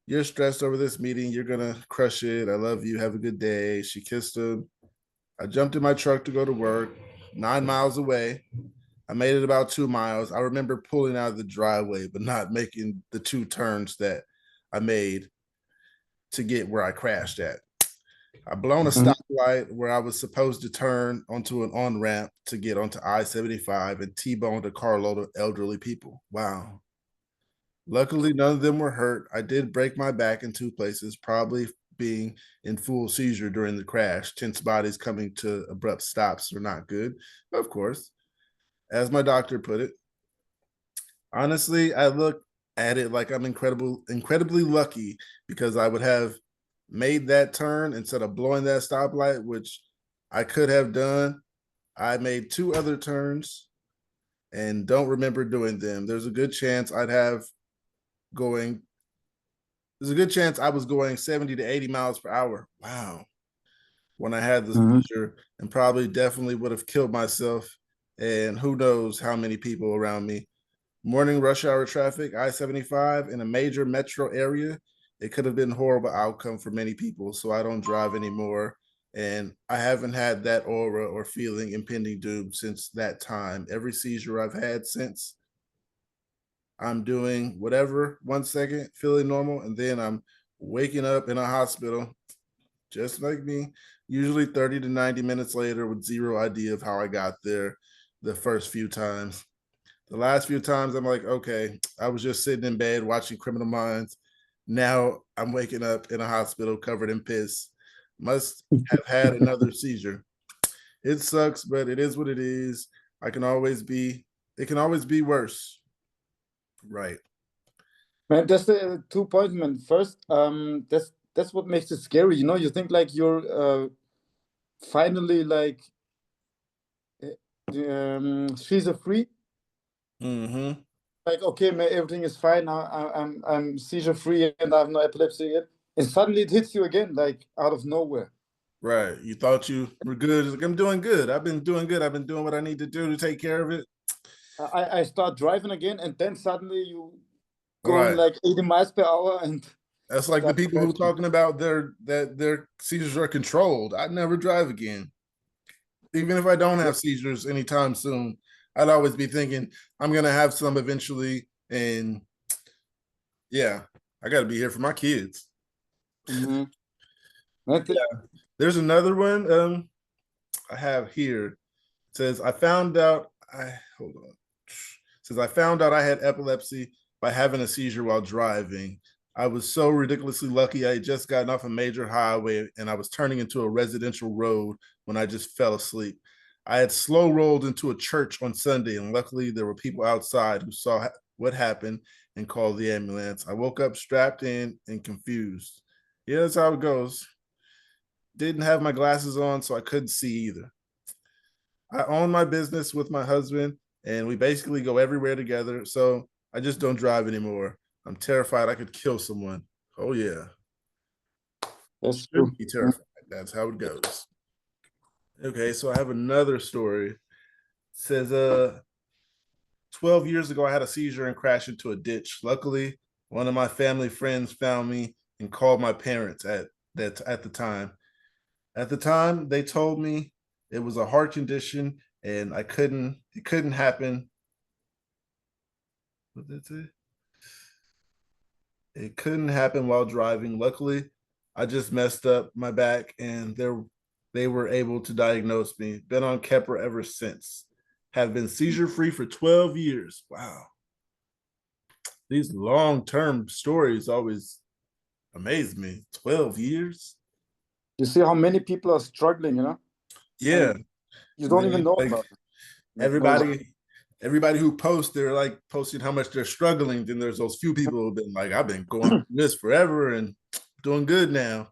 you're stressed over this meeting. You're gonna crush it. I love you. Have a good day." She kissed him. I jumped in my truck to go to work, 9 miles away. I made it about 2 miles. I remember pulling out of the driveway, but not making the two turns that I made to get where I crashed at. I blown a
Mhm.
stoplight where I was supposed to turn onto an on ramp to get onto I-75 and T-boned a carload of elderly people. Wow. Luckily, none of them were hurt. I did break my back in two places, probably being in full seizure during the crash. Tense bodies coming to abrupt stops are not good, of course. As my doctor put it, honestly, I look at it like I'm incredibly lucky because I would have made that turn instead of blowing that stoplight, which I could have done. I made two other turns and don't remember doing them. Going there's a good chance I was going 70 to 80 miles per hour. Wow. When I had the
Mhm.
seizure, and probably definitely would have killed myself. And who knows how many people around me. Morning rush hour traffic, I-75 in a major metro area. It could have been a horrible outcome for many people. So I don't drive anymore. And I haven't had that aura or feeling impending doom since that time. Every seizure I've had since, I'm doing whatever 1 second, feeling normal, and then I'm waking up in a hospital, just like me, usually 30 to 90 minutes later with zero idea of how I got there the first few times. The last few times, I'm like, okay, I was just sitting in bed watching Criminal Minds. Now I'm waking up in a hospital covered in piss. Must have had another seizure. It sucks, but it is what it is. It can always be worse. Right.
Man, that's the 2 points, man. First, that's what makes it scary. You know, you think like you're finally like seizure free,
Mm-hmm.
like, okay, man, everything is fine. I'm seizure free and I have no epilepsy yet. And suddenly it hits you again, like out of nowhere.
Right. You thought you were good. It's like, I'm doing good. I've been doing good. I've been doing what I need to do to take care of it.
I start driving again, and then suddenly you going
Right.
like 80 miles per hour, and
That's like the people who talking about their seizures are controlled. I'd never drive again. Even if I don't have seizures anytime soon, I'd always be thinking I'm gonna have some eventually. And yeah, I gotta be here for my kids.
Mhm.
Yeah. There's another one I have here. It says I found out I hold on. It says I found out I had epilepsy by having a seizure while driving. I was so ridiculously lucky. I had just gotten off a major highway and I was turning into a residential road when I just fell asleep. I had slow rolled into a church on Sunday, and luckily there were people outside who saw what happened and called the ambulance. I woke up strapped in and confused. Yeah, that's how it goes. Didn't have my glasses on, so I couldn't see either. I own my business with my husband, and we basically go everywhere together. So I just don't drive anymore. I'm terrified I could kill someone. Oh yeah,
That's true.
be terrified. That's how it goes. Okay, so I have another story. It says 12 years ago I had a seizure and crashed into a ditch. Luckily, one of my family friends found me and called my parents at the time. At the time, they told me it was a heart condition and it couldn't happen. What did it say? It couldn't happen while driving. Luckily, I just messed up my back and they were able to diagnose me. Been on Keppra ever since. Have been seizure free for 12 years. Wow. These long-term stories always amaze me. 12 years?
You see how many people are struggling, you know?
Yeah.
And you don't even know about it.
Everybody who posts, they're like posting how much they're struggling. Then there's those few people who've been like, I've been going through this forever and doing good now.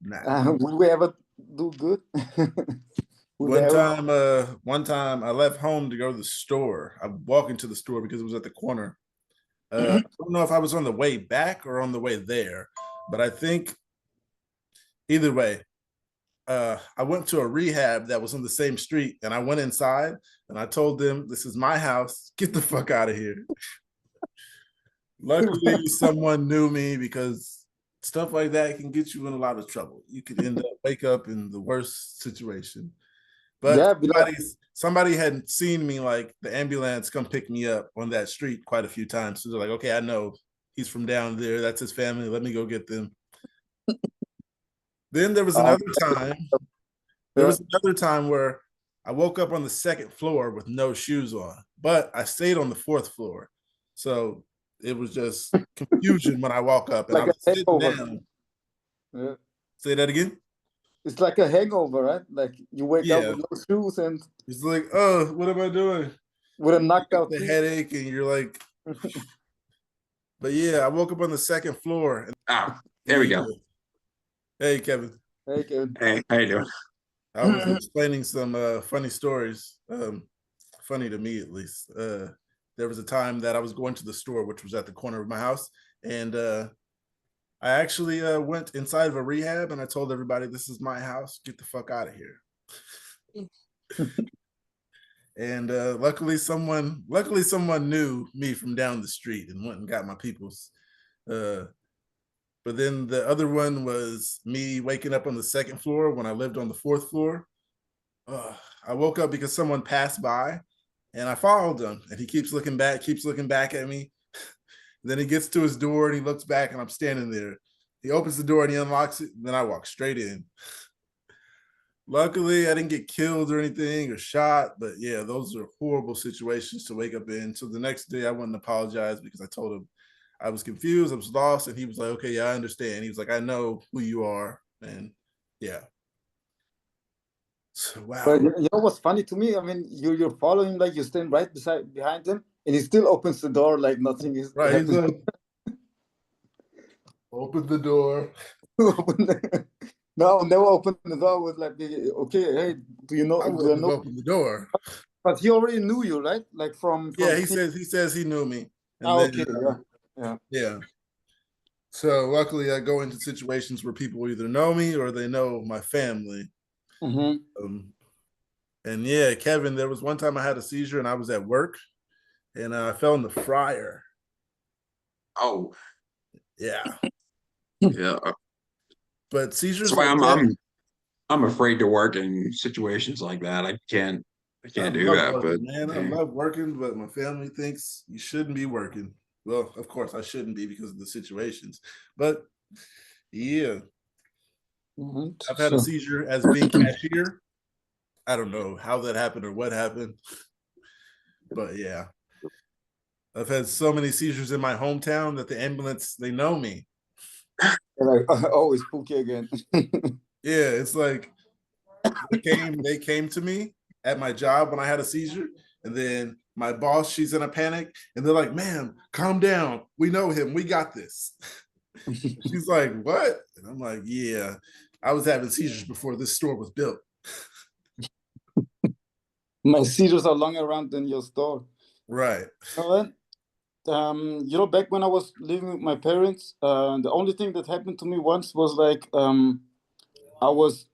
Nah.
Will we ever do good?
One time I left home to go to the store. I walked into the store because it was at the corner. I don't know if I was on the way back or on the way there, but I think either way, I went to a rehab that was on the same street, and I went inside and I told them, "This is my house. Get the fuck out of here." Luckily, someone knew me because stuff like that can get you in a lot of trouble. You could end up wake up in the worst situation. But
Yeah,
somebody had seen me, like the ambulance come pick me up on that street quite a few times. So they're like, okay, I know he's from down there. That's his family. Let me go get them. Then there was another time. There was another time where I woke up on the second floor with no shoes on, but I stayed on the fourth floor. So it was just confusion when I woke up and
like
I was sitting down.
Yeah.
Say that again?
It's like a hangover, right? Like you wake up
Yeah.
with no shoes and
It's like, oh, what am I doing?
with a knockout
The headache, and you're like, but yeah, I woke up on the second floor.
Ah, there we go.
Hey, Kevin.
Hey, Kevin.
Hey, how you doing?
I was explaining some funny stories, funny to me at least. There was a time that I was going to the store, which was at the corner of my house, and I actually went inside of a rehab, and I told everybody, "This is my house. Get the fuck out of here." And luckily someone knew me from down the street and went and got my peoples. But then the other one was me waking up on the second floor when I lived on the fourth floor. I woke up because someone passed by and I followed him, and he keeps looking back at me. Then he gets to his door and he looks back and I'm standing there. He opens the door and he unlocks it, and then I walk straight in. Luckily, I didn't get killed or anything or shot, but yeah, those are horrible situations to wake up in. So the next day I went and apologized because I told him I was confused, I was lost, and he was like, okay, yeah, I understand. He was like, I know who you are, and yeah. So, wow.
But you know what's funny to me? I mean, you're following, like you stand right behind him, and he still opens the door like nothing is
right. He's like, open the door.
No, never open the door with like, okay, hey, do you know?
I wouldn't open the door.
But he already knew you, right? Like from
Yeah, he says he knew me, and then
okay, yeah.
yeah. So luckily, I go into situations where people either know me or they know my family.
Mm-hmm.
And yeah, Kevin, there was one time I had a seizure and I was at work and I fell in the fryer.
Oh,
Yeah,
yeah.
but
That's
seizures
why
like that,
I'm afraid to work in situations like that. I
I
can't do
love
that. But
working, man. I love working, but my family thinks you shouldn't be working. Well, of course, I shouldn't be because of the situations. But yeah,
Mm-hmm.
I've had a
So
seizure as being cashier. I don't know how that happened or what happened, but yeah, I've had so many seizures in my hometown that the ambulance they know me.
like, oh, it's Pookie again.
Yeah, it's like they came to me at my job when I had a seizure, and then my boss, she's in a panic, and they're like, "Ma'am, calm down. We know him. We got this." She's like, "What?" And I'm like, "Yeah, I was having seizures before this store was built."
My seizures are longer around than your store.
Right.
You know what? Back when I was living with my parents, the only thing that happened to me once was like I was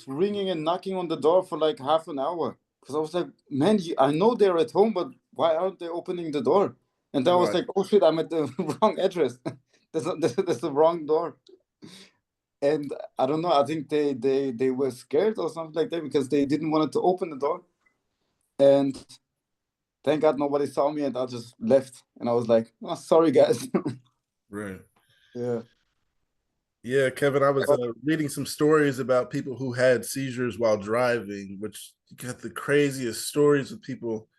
ringing and knocking on the door for like half an hour because I was like, man, I know they're at home, but why aren't they opening the door? And then I was
Right.
like, oh shit, I'm at the wrong address. That's the wrong door. And I don't know. I think they were scared or something like that because they didn't want to open the door. And thank God nobody saw me, and I just left. And I was like, oh, sorry guys.
Right.
Yeah.
Yeah, Kevin, I was reading some stories about people who had seizures while driving, which you get the craziest stories of people.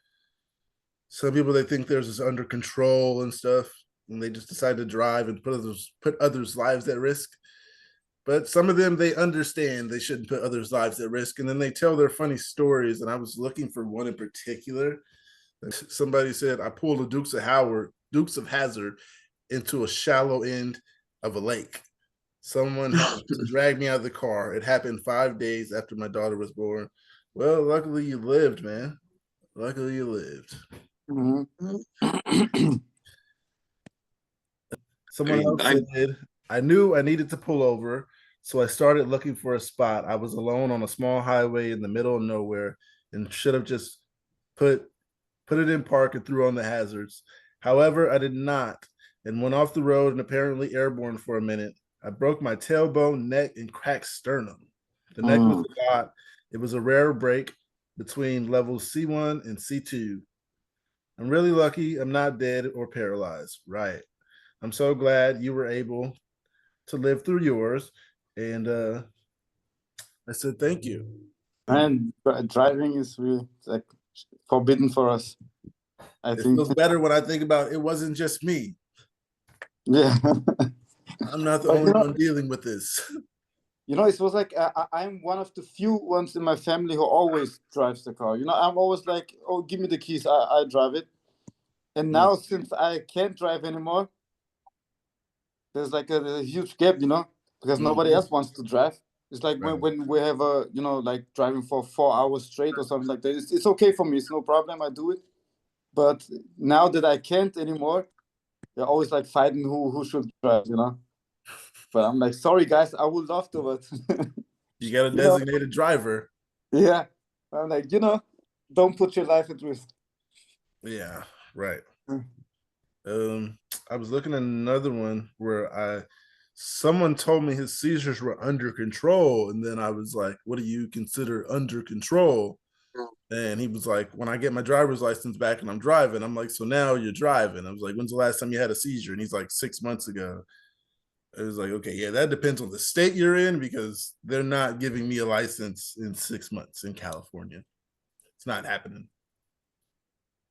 Some people they think theirs is under control and stuff, and they just decide to drive and put others' lives at risk. But some of them they understand they shouldn't put others' lives at risk, and then they tell their funny stories. And I was looking for one in particular. Somebody said I pulled a Dukes of Hazard into a shallow end of a lake. Someone had to drag me out of the car. It happened 5 days after my daughter was born. Well, luckily you lived, man. Luckily you lived.
Mhm.
I
Someone
mean,
else said, I knew I needed to pull over, so I started looking for a spot. I was alone on a small highway in the middle of nowhere and should have just put put it in park and threw on the hazards. However, I did not and went off the road and apparently airborne for a minute. I broke my tailbone, neck, and cracked sternum. The neck was a lot. It was a rare break between levels C1 and C2. I'm really lucky I'm not dead or paralyzed. Right. I'm so glad you were able to live through yours. And I said, thank you.
And driving is really like forbidden for us, I
It
think.
feels better when I think about it wasn't just me.
Yeah.
I'm not the
But
only one dealing with this.
it was like I'm one of the few ones in my family who always drives the car. I'm always like, oh, give me the keys, I drive it. And now since I can't drive anymore, there's like a huge gap, because nobody
Mhm.
else wants to drive. It's like
Right.
when we have like driving for 4 hours straight or something like that. It's okay for me. It's no problem. I do it. But now that I can't anymore, they're always like fighting who should drive. But I'm like, sorry guys, I would love to, but
You got a
you know,
designated driver.
yeah. I'm like, don't put your life at risk.
Yeah, right.
Mm.
I was looking at another one where someone told me his seizures were under control, and then I was like, "What do you consider under control?" And he was like, "When I get my driver's license back and I'm driving." I'm like, "So now you're driving?" I was like, "When's the last time you had a seizure?" And he's like, "6 months ago." I was like, "Okay, yeah, that depends on the state you're in because they're not giving me a license in 6 months in California. It's not happening."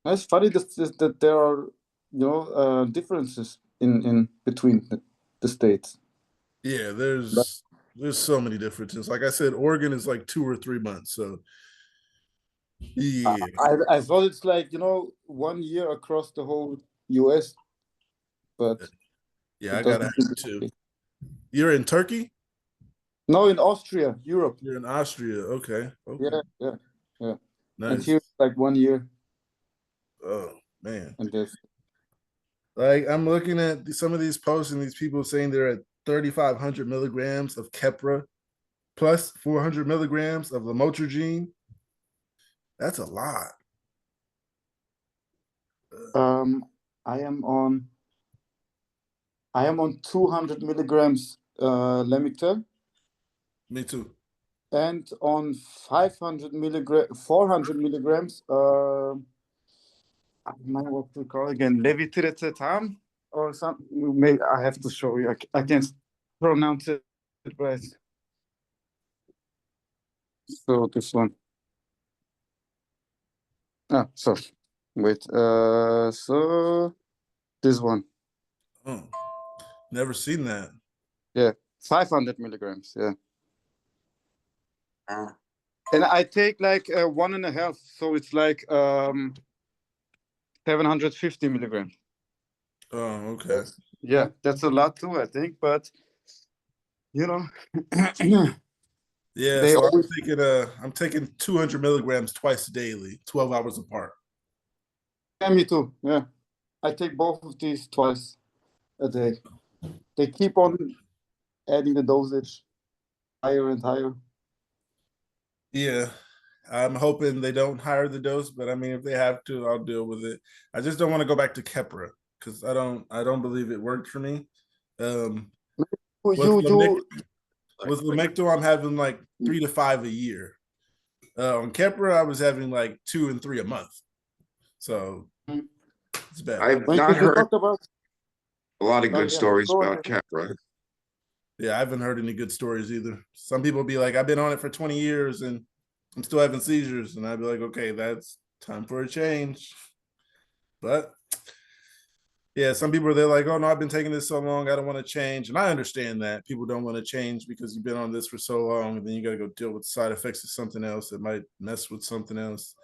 It's funny that there are, differences in between the states.
Yeah, there's so many differences. Like I said, Oregon is like 2 or 3 months. So
I,
yeah,
I thought it's like, 1 year across the whole US, but
yeah,
it
I gotta
doesn't
have
seem
it
to
too.
be.
You're in Turkey?
No, in Austria, Europe.
You're in Austria. Okay. Okay.
Yeah, yeah, yeah. And
Nice.
here like 1 year.
Oh man.
And this.
Like I'm looking at some of these posts and these people saying they're at 3,500 milligrams of Keppra plus 400 milligrams of lamotrigine. That's a lot.
I am on 200 milligrams Lamictal
Me too.
and on 400 milligrams what to call again, levetiracetam or something. Maybe I have to show you. I can't pronounce it right. So this one. So wait. So this one.
Oh, never seen that.
Yeah, 500 milligrams. Yeah.
Uh,
And I take like 1.5, so it's like 750 milligrams.
Oh, okay.
Yeah, that's a lot too, I think. But you know,
Yeah,
they
so
always
I'm taking 200 milligrams twice daily, 12 hours apart.
Yeah, me too. Yeah, I take both of these twice a day. They keep on adding the dosage higher and higher.
Yeah. I'm hoping they don't higher the dose, but I mean if they have to, I'll deal with it. I just don't want to go back to Keppra because I don't believe it worked for me. With Lamictal, I'm having like 3 to 5 a year. On Keppra, I was having like 2 and 3 a month. So it's better.
I've
When
not
you
heard
talked about,
a lot of good stories
go
about
ahead.
Keppra.
Yeah, I haven't heard any good stories either. Some people be like, I've been on it for 20 years and I'm still having seizures. And I'd be like, okay, that's time for a change. But yeah, some people they're like, oh no, I've been taking this so long, I don't want to change. And I understand that people don't want to change because you've been on this for so long, and then you got to go deal with side effects of something else that might mess with something else.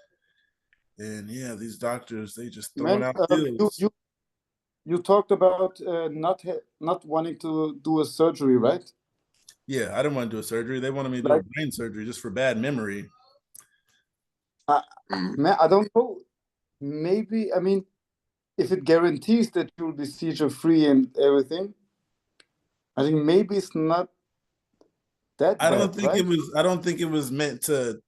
And yeah, these doctors, they just throwing
Man,
out pills.
you talked about not wanting to do a surgery, right?
Yeah, I didn't want to do a surgery. They wanted me to do a
Like,
brain surgery just for bad memory.
man, I don't know. Maybe, I mean, if it guarantees that you'll be seizure free and everything, I think maybe it's not that bad, right?
I don't think it was meant to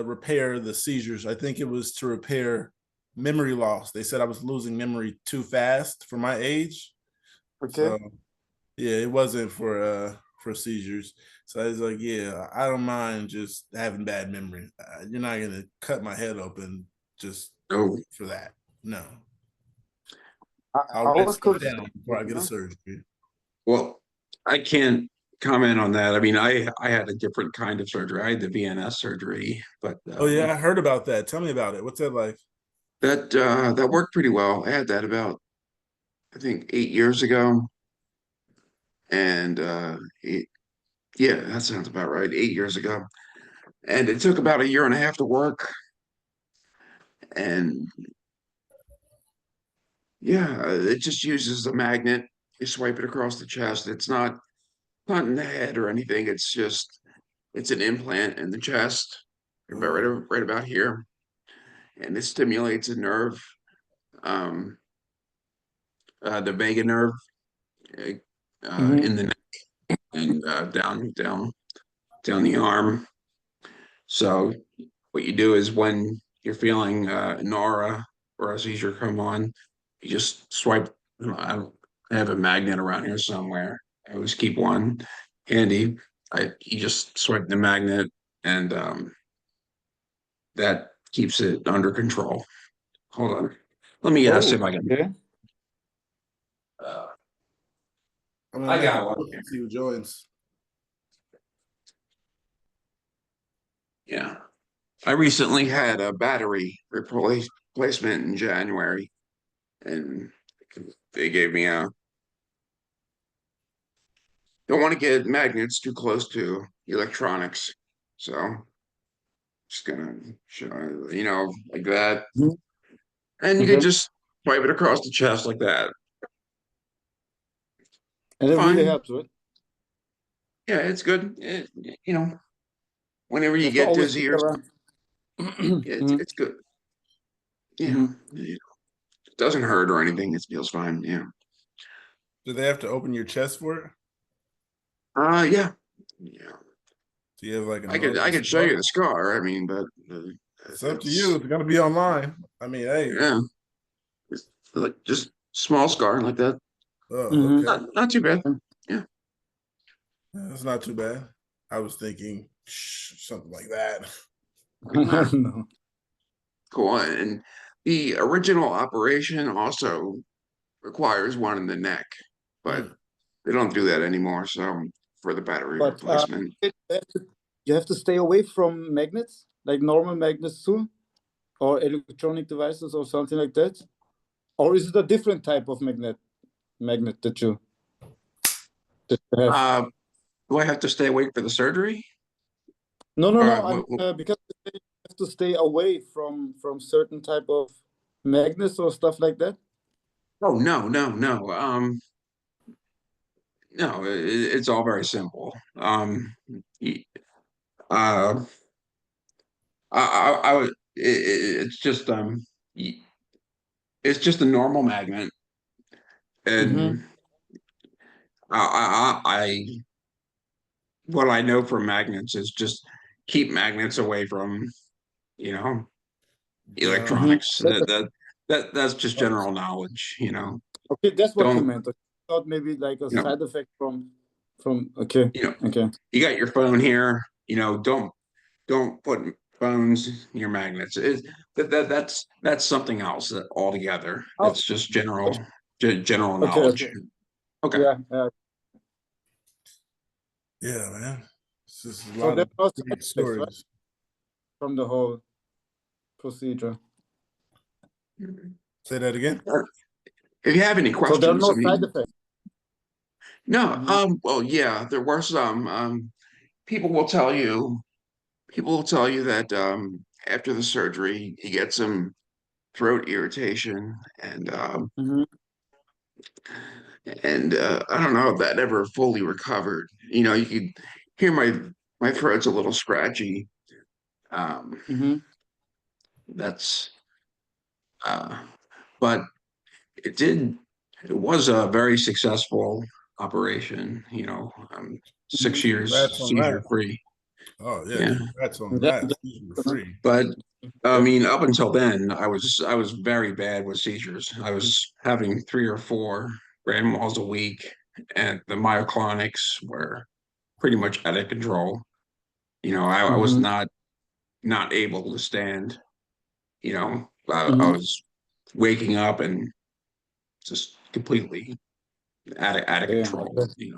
repair the seizures. I think it was to repair memory loss. They said I was losing memory too fast for my age.
Okay.
So yeah, it wasn't for seizures. So I was like, yeah, I don't mind just having bad memory. You're not gonna cut my head open just
Oh,
for that. No,
I
I'll write
was
stuff
confused,
down before I get a surgery.
well, I can't comment on that. I mean, I had a different kind of surgery. I had the VNS surgery, but
Oh yeah, I heard about that. Tell me about it. What's that like?
that worked pretty well. I had that about I think 8 years ago, and yeah, that sounds about right. 8 years ago, and it took about a year and a half to work, and yeah, it just uses a magnet. You swipe it across the chest. It's not in the head or anything. It's an implant in the chest, about right about here, and it stimulates a nerve, um, the vagus nerve, in the neck and down the arm. So what you do is when you're feeling an aura or a seizure come on, you just swipe. I have a magnet around here somewhere. I always keep one handy. You just swipe the magnet, and that keeps it under control. Hold on. Let me see if I can.
Okay.
Uh,
I'm gonna
I
make
got one
it
here.
see who joins.
Yeah. I recently had a battery replacement in January, and they gave me a don't want to get magnets too close to electronics. So just gonna show like that.
Mhm.
And you can
Okay.
just swipe it across the chest like that.
And it really
Fine.
helps, right?
Yeah, it's good. Whenever
You
you
have to
get
always be
dizzy or
around.
yeah,
Mhm.
it's good. Yeah, it doesn't hurt or anything. It feels fine. Yeah.
Do they have to open your chest for it?
Yeah. Yeah.
Do you have like a
I
normal
could show you
scar?
the scar. I mean, but
It's up to you.
it's
It's gonna be online. I mean, hey.
yeah, it's like just small scar like that.
Oh,
Mm-hmm.
okay.
Not too bad. Yeah.
That's not too bad. I was thinking something like that.
No.
Cool. And the original operation also requires one in the neck, but
Hmm.
they don't do that anymore. So for the battery
But
replacement.
you have to stay away from magnets, like normal magnets too, or electronic devices or something like that. Or is it a different type of magnet that you have?
Do I have to stay awake for the surgery?
No, no,
Or
no. Because you have to stay away from certain type of magnets or stuff like that.
oh no, no, no. No, it's all very simple. Y- uh, I would. It's just y- it's just a normal magnet,
Mm-hmm.
and I what I know from magnets is just keep magnets away from you know
Junk.
Mm-hmm.
electronics. That's just general knowledge.
Okay, that's what you
Don't
meant. Okay. I thought maybe like a
you know
side effect from. Okay,
you know
okay,
you got your phone here. Don't put phones near magnets. That's something else altogether.
okay,
It's just general
okay,
knowledge.
okay.
Okay.
Yeah, yeah.
Yeah, man. This is a
So
lot
there
of
are no side
great
effects, right,
stories.
from the whole procedure.
Say that again.
If you have any
So there are
questions,
no
I
side
mean,
effects.
no.
Mm-hmm.
Well, yeah, there were some. People will tell you. People will tell you that after the surgery, you get some throat irritation,
Mm-hmm.
and I don't know if that ever fully recovered. You could hear my throat's a little scratchy. Um,
Mm-hmm.
that's uh, but it did. It was a very successful operation. 6 years
Congrats on
seizure
that.
free.
Oh yeah,
Yeah,
congrats on
Yeah,
that.
yeah.
You were free.
but I
Yeah.
mean, up until then, I was very bad with seizures. I was having 3 or 4 grand malls a week, and the myoclonics were pretty much out of control. I was
Mm-hmm.
not able to stand. I
Mm-hmm.
was waking up and just completely out of
Yeah.
control.
Yeah.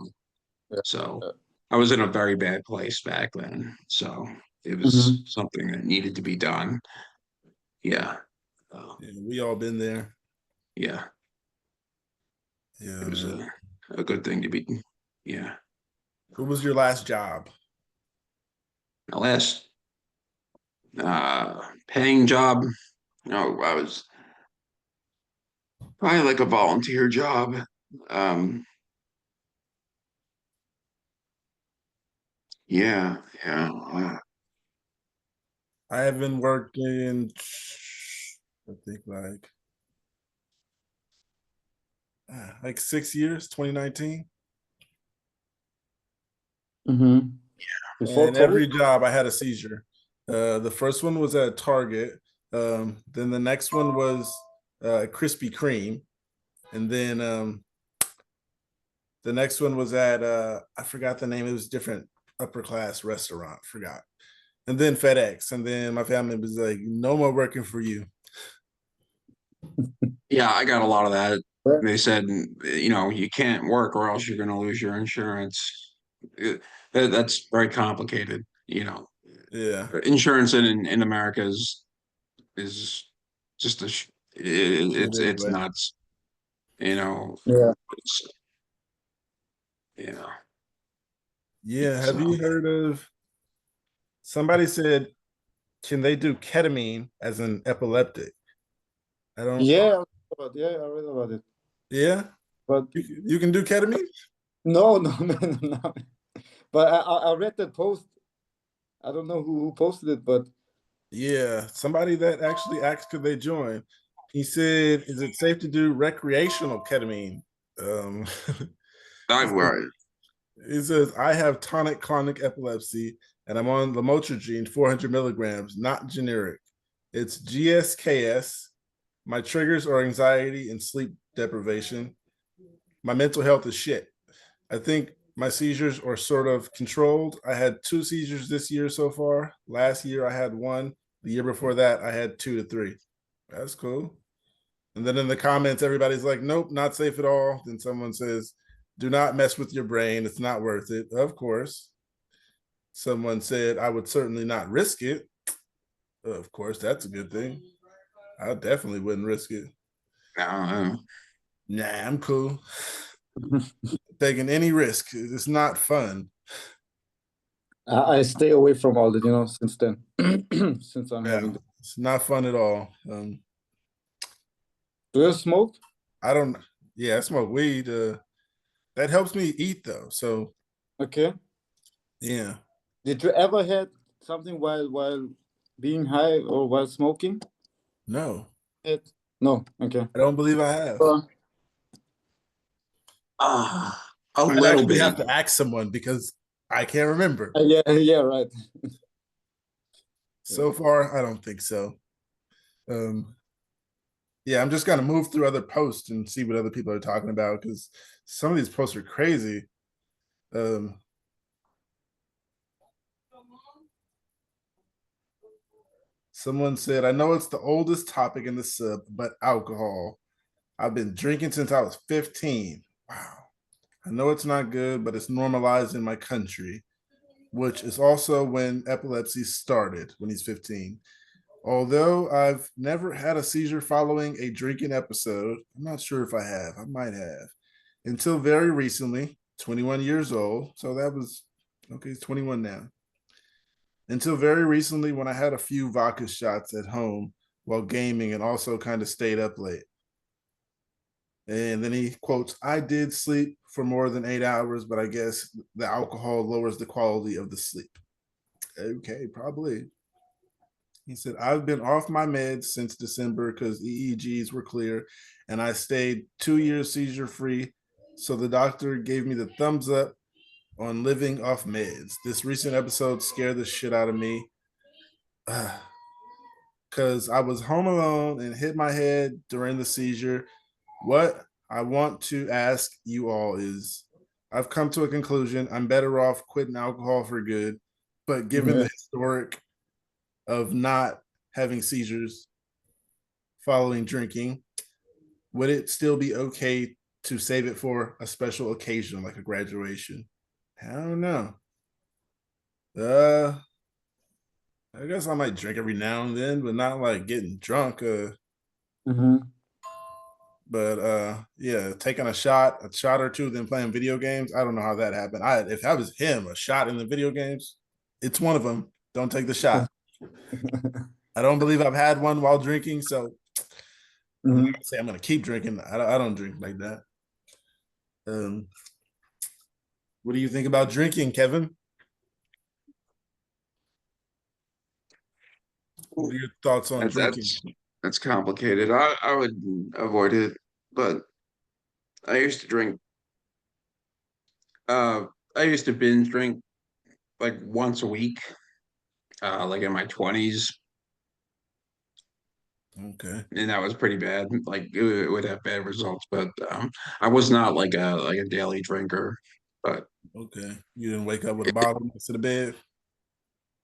So
Yeah.
I was in a very bad place back then. So it was
Mm-hmm.
something that needed to be done. Yeah. Uh,
Yeah, we all been there.
yeah.
Yeah,
It was
man.
a good thing to be. Yeah.
What was your last job?
My last paying job, I was probably like a volunteer job. Um, yeah, yeah.
I haven't worked in, I think like 6 years, 2019.
Mm-hmm. Before
And
COVID.
every job I had a seizure. The first one was at Target. Then the next one was Krispy Kreme. And then the next one was at I forgot the name. It was different upper class restaurant. Forgot. And then FedEx. And then my family was like, "No more working for you."
Yeah, I got a lot of that.
Yeah.
They said, you can't work or else you're going to lose your insurance. That's very complicated.
Yeah,
Insurance in America is just
it is,
it's
man.
nuts. You know,
Yeah.
it's, you know.
Yeah. Have
So
you heard of somebody said, can they do ketamine as an epileptic? I don't.
Yeah. I read about it.
Yeah,
But
you can do ketamine.
no, no, no, no, no. But I read that post. I don't know who posted it, but
Yeah, somebody that actually asked could they join. He said, "Is it safe to do recreational ketamine?" Um,
I was.
he says, "I have tonic clonic epilepsy, and I'm on lamotrigine 400 milligrams, not generic. It's GSKS. My triggers are anxiety and sleep deprivation. My mental health is shit. I think my seizures are sort of controlled. I had 2 seizures this year so far. Last year I had one. The year before that I had 2 to 3. That's cool. And then in the comments, everybody's like, nope, not safe at all. Then someone says, do not mess with your brain. It's not worth it. Of course. Someone said, I would certainly not risk it. Of course, that's a good thing. I definitely wouldn't risk it.
Uh,
Nah, I'm cool. Taking any risk. It's not fun.
I stay away from all that, since then, since I'm
Yeah,
having the...
it's not fun at all.
Do you smoke?
I don't. Yeah, I smoke weed. That helps me eat though. So
Okay.
yeah.
Did you ever had something while being high or while smoking?
No,
No. Okay.
I don't believe I have.
a
I'd
little
actually
bit.
have to ask someone because I can't remember.
Yeah. Yeah. Right.
So far, I don't think so. Yeah, I'm just gonna move through other posts and see what other people are talking about because some of these posts are crazy. Um, Someone said, I know it's the oldest topic in the sub, but alcohol. I've been drinking since I was 15. Wow. I know it's not good, but it's normalized in my country, which is also when epilepsy started when he's 15. Although I've never had a seizure following a drinking episode, I'm not sure if I have. I might have. Until very recently, 21 years old. So that was okay, he's 21 now. Until very recently, when I had a few vodka shots at home while gaming and also kind of stayed up late. And then he quotes, I did sleep for more than 8 hours, but I guess the alcohol lowers the quality of the sleep. Okay, probably. He said, I've been off my meds since December because EEGs were clear and I stayed 2 years seizure free. So the doctor gave me the thumbs up on living off meds. This recent episode scared the shit out of me because I was home alone and hit my head during the seizure. What I want to ask you all is I've come to a conclusion. I'm better off quitting alcohol for good. But given the historic of not having seizures following drinking, would it still be okay to save it for a special occasion like a graduation? I don't know. I guess I might drink every now and then, but not like getting drunk. But yeah, taking a shot or two, then playing video games. I don't know how that happened. If that was him, a shot in the video games, it's one of them. Don't take the shot. I don't believe I've had one while drinking, so I'm not gonna say I'm gonna keep drinking. I don't drink like that. Um, what do you think about drinking, Kevin? What are your thoughts on
That's
drinking?
that's complicated. I would avoid it, but I used to drink. Uh, I used to binge drink like once a week, like in my 20s,
Okay.
and that was pretty bad. Like it would have bad results, but I was not like a daily drinker. But
Okay. You didn't wake up with a bottle next to the bed,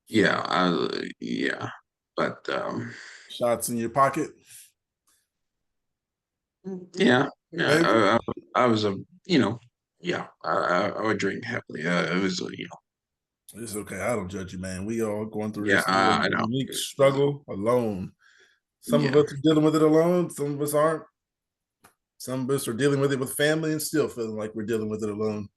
yeah, yeah, but
shots in your pocket.
yeah, yeah.
Maybe.
I was yeah. I would drink heavily. It was
It's okay. I don't judge you, man. We all going through
yeah.
this
I know.
unique struggle alone. Some of
Yeah,
us are dealing with it alone. Some of us aren't. Some of us are dealing with it with family and still feeling like we're dealing with it alone.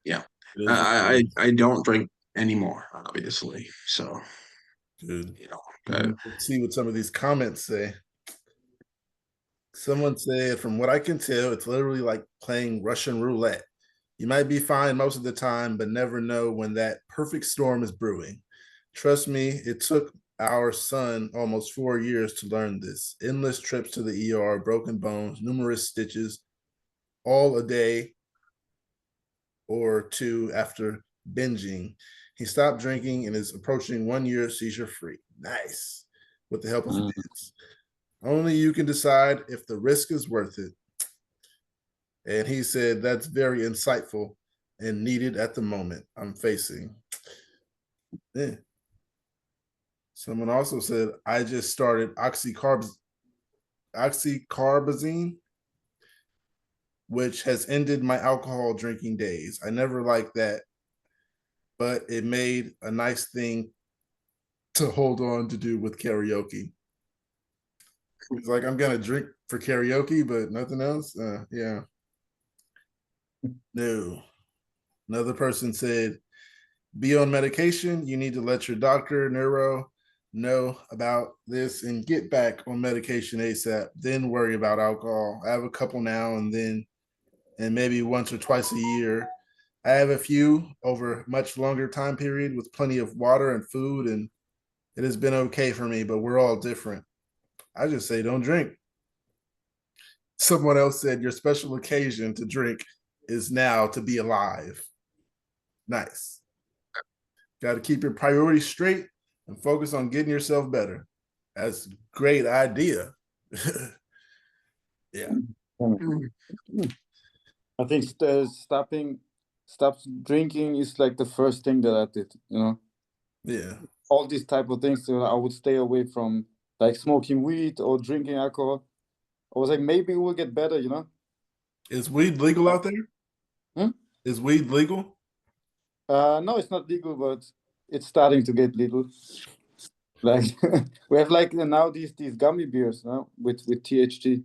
yeah.
It is what it is.
I don't drink anymore, obviously. So
Good.
you know, uh,
Let's see what some of these comments say. Someone said, from what I can tell, it's literally like playing Russian roulette. You might be fine most of the time, but never know when that perfect storm is brewing. Trust me, it took our son almost 4 years to learn this. Endless trips to the ER, broken bones, numerous stitches, all a day or two after binging. He stopped drinking and is approaching 1 year seizure free. Nice. With the help of meds. Only you can decide if the risk is worth it. And he said, that's very insightful and needed at the moment I'm facing. Yeah. Someone also said, I just started oxycarbazine, which has ended my alcohol drinking days. I never liked that, but it made a nice thing to hold on to do with karaoke. He's like, I'm going to drink for karaoke, but nothing else. Yeah. No. Another person said, be on medication. You need to let your doctor, neuro, know about this and get back on medication ASAP. Then worry about alcohol. I have a couple now and then, and maybe once or twice a year. I have a few over much longer time period with plenty of water and food, and it has been okay for me, but we're all different. I just say don't drink. Someone else said your special occasion to drink is now to be alive. Nice. Got to keep your priorities straight and focus on getting yourself better. That's a great idea. Yeah.
I think stop drinking is like the first thing that I did, you know.
Yeah.
All these type of things, so I would stay away from like smoking weed or drinking alcohol. I was like, maybe it will get better, you know.
Is weed legal out there? Is weed legal?
No, it's not legal, but it's starting to get legal. Like we have like now these gummy beers now with THC.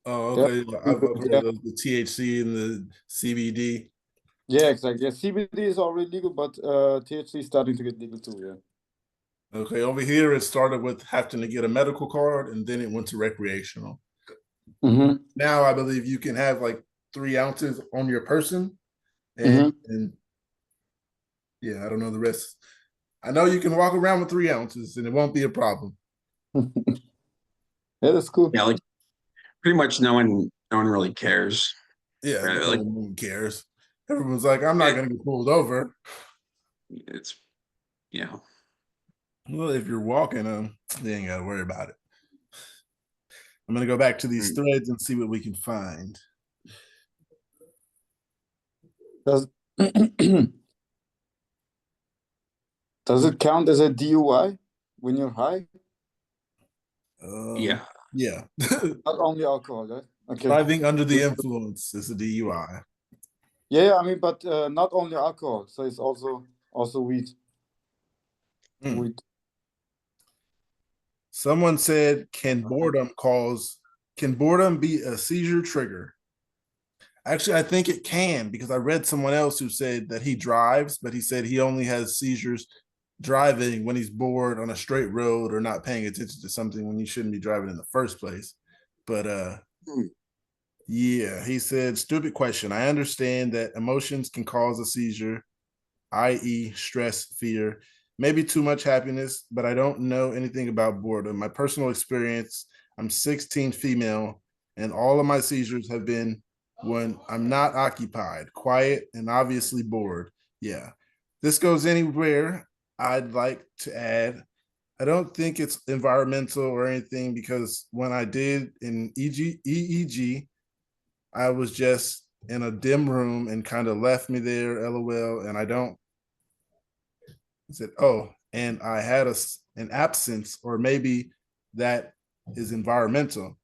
Oh,
Yeah.
okay. I've heard of the THC and the CBD.
Yeah, exactly. Yeah, CBD is already legal, but THC is starting to get legal too. Yeah.
Okay, over here it started with having to get a medical card, and then it went to recreational. Now I believe you can have like 3 ounces on your person, and yeah, I don't know the rest. I know you can walk around with 3 ounces, and it won't be a problem.
Yeah, that's cool.
Yeah, like pretty much no one really cares.
Yeah,
Right?
no
Like
one cares. Everyone's like, I'm not going to get pulled over.
it's you know.
Well, if you're walking, you ain't got to worry about it. I'm going to go back to these threads and see what we can find.
Does does it count as a DUI when you're high?
Yeah.
Yeah.
Not only alcohol, right? Okay.
Driving under the influence is a DUI.
Yeah, I mean, but not only alcohol, so it's also weed. Weed.
Someone said, can boredom be a seizure trigger? Actually, I think it can, because I read someone else who said that he drives, but he said he only has seizures driving when he's bored on a straight road or not paying attention to something when you shouldn't be driving in the first place. But yeah, he said, stupid question. I understand that emotions can cause a seizure, i.e., stress, fear, maybe too much happiness, but I don't know anything about boredom. My personal experience, I'm 16 female, and all of my seizures have been when I'm not occupied, quiet, and obviously bored. Yeah. This goes anywhere. I'd like to add, I don't think it's environmental or anything, because when I did in EEG, I was just in a dim room and kind of left me there, LOL. And I said, oh, and I had an absence, or maybe that is environmental.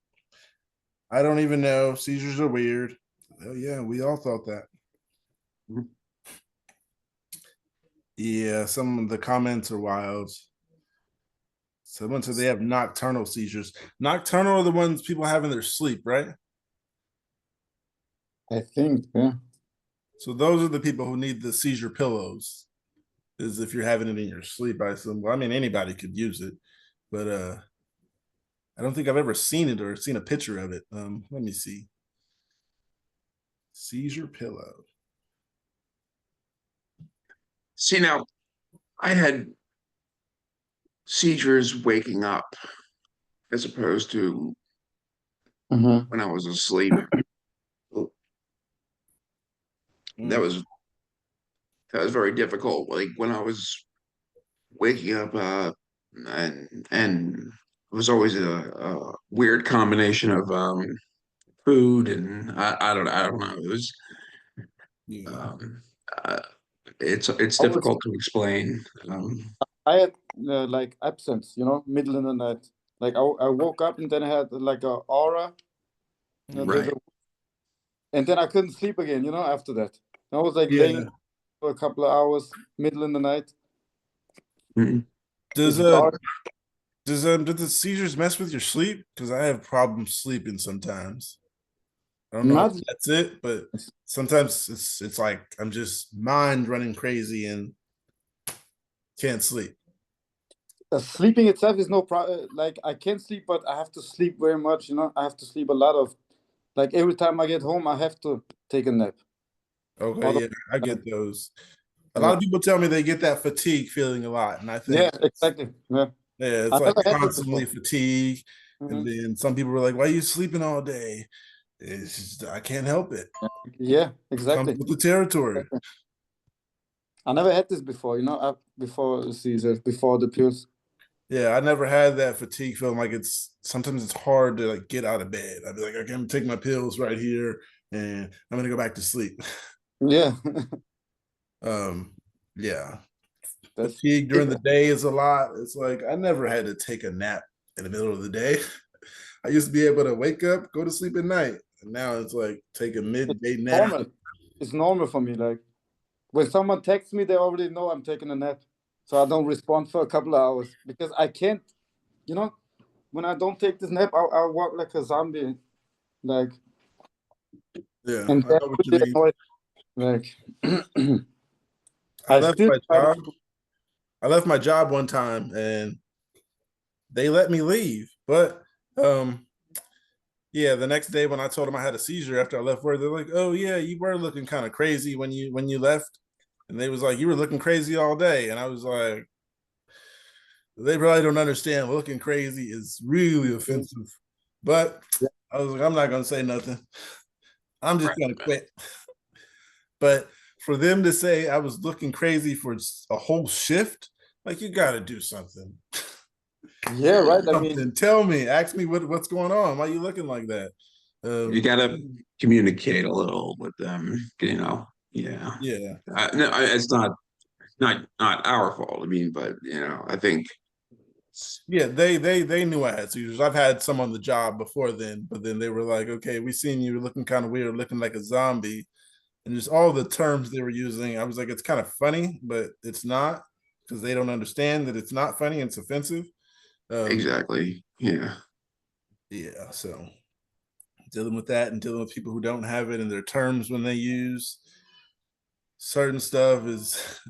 I don't even know. Seizures are weird. Oh, yeah, we all thought that. Yeah, some of the comments are wild. Someone said they have nocturnal seizures. Nocturnal are the ones people have in their sleep, right?
I think, yeah.
So those are the people who need the seizure pillows. Is if you're having it in your sleep, I assume. Well, I mean, anybody could use it, but I don't think I've ever seen it or seen a picture of it. Let me see. Seizure pillow.
See, now I had seizures waking up as opposed to when I was asleep. That
Mm.
was that was very difficult. Like when I was waking up, and it was always a weird combination of food and I don't know. It was
Yeah.
um, uh, it's
Always,
difficult to explain.
I had like absence, middle in the night. Like I woke up and then I had like a aura,
Right.
and then I couldn't sleep again. After that, I was like
Yeah.
laying for a couple of hours, middle in the night.
Mhm.
Does
It's dark.
do the seizures mess with your sleep? Because I have problems sleeping sometimes. I don't know if
Not
that's it, but sometimes it's like I'm just mind running crazy and can't sleep.
sleeping itself is no problem. Like I can sleep, but I have to sleep very much. I have to sleep a lot of. Like every time I get home, I have to take a nap.
Okay, yeah, I
Otherwise,
get those. A
yeah,
lot of people tell me they get that fatigue feeling a lot, and I
yeah,
think
exactly. Yeah,
yeah, it's
I
like
never had it
constantly
before.
fatigue. And
Hmm.
then some people were like, "Why are you sleeping all day?" It's just I can't help it.
Yeah,
It comes
exactly.
with the territory.
I never had this before. Before Caesar, before the pills.
Yeah, I never had that fatigue feeling. Like it's sometimes it's hard to like get out of bed. I'd be like, I can take my pills right here, and I'm gonna go back to sleep.
Yeah,
Um, yeah,
that's
fatigue during the
it.
day is a lot. It's like I never had to take a nap in the middle of the day. I used to be able to wake up, go to sleep at night, and now it's like take a
It's
midday nap.
normal. It's normal for me. Like when someone texts me, they already know I'm taking a nap, so I don't respond for a couple of hours because I can't. You know, when I don't take this nap, I walk like a zombie. Like,
Yeah,
and
I
they're
know what you
really
mean.
annoyed. Like,
I
I
left
still
my
try
job.
to.
I left my job one time, and they let me leave, but um yeah, the next day when I told them I had a seizure after I left work, they're like, "Oh yeah, you were looking kind of crazy when you left," and they was like, "You were looking crazy all day," and I was like, "They probably don't understand. Looking crazy is really offensive," but
Yeah,
I was like, "I'm not gonna say nothing. I'm just
Right.
gonna quit." But for them to say I was looking crazy for a whole shift, like you got to do something.
yeah, right. I mean,
Something. Tell me. Ask me what's going on. Why are you looking like that?
You
Um,
gotta communicate a little with them, you know. Yeah.
yeah.
No, it's not our fault. I mean, but I think
Yeah, they knew I had seizures. I've had some on the job before then, but then they were like, "Okay, we seen you looking kind of weird, looking like a zombie," and just all the terms they were using. I was like, "It's kind of funny, but it's not because they don't understand that it's not funny. It's offensive." Um,
exactly. Yeah.
yeah, so dealing with that and dealing with people who don't have it in their terms when they use certain stuff is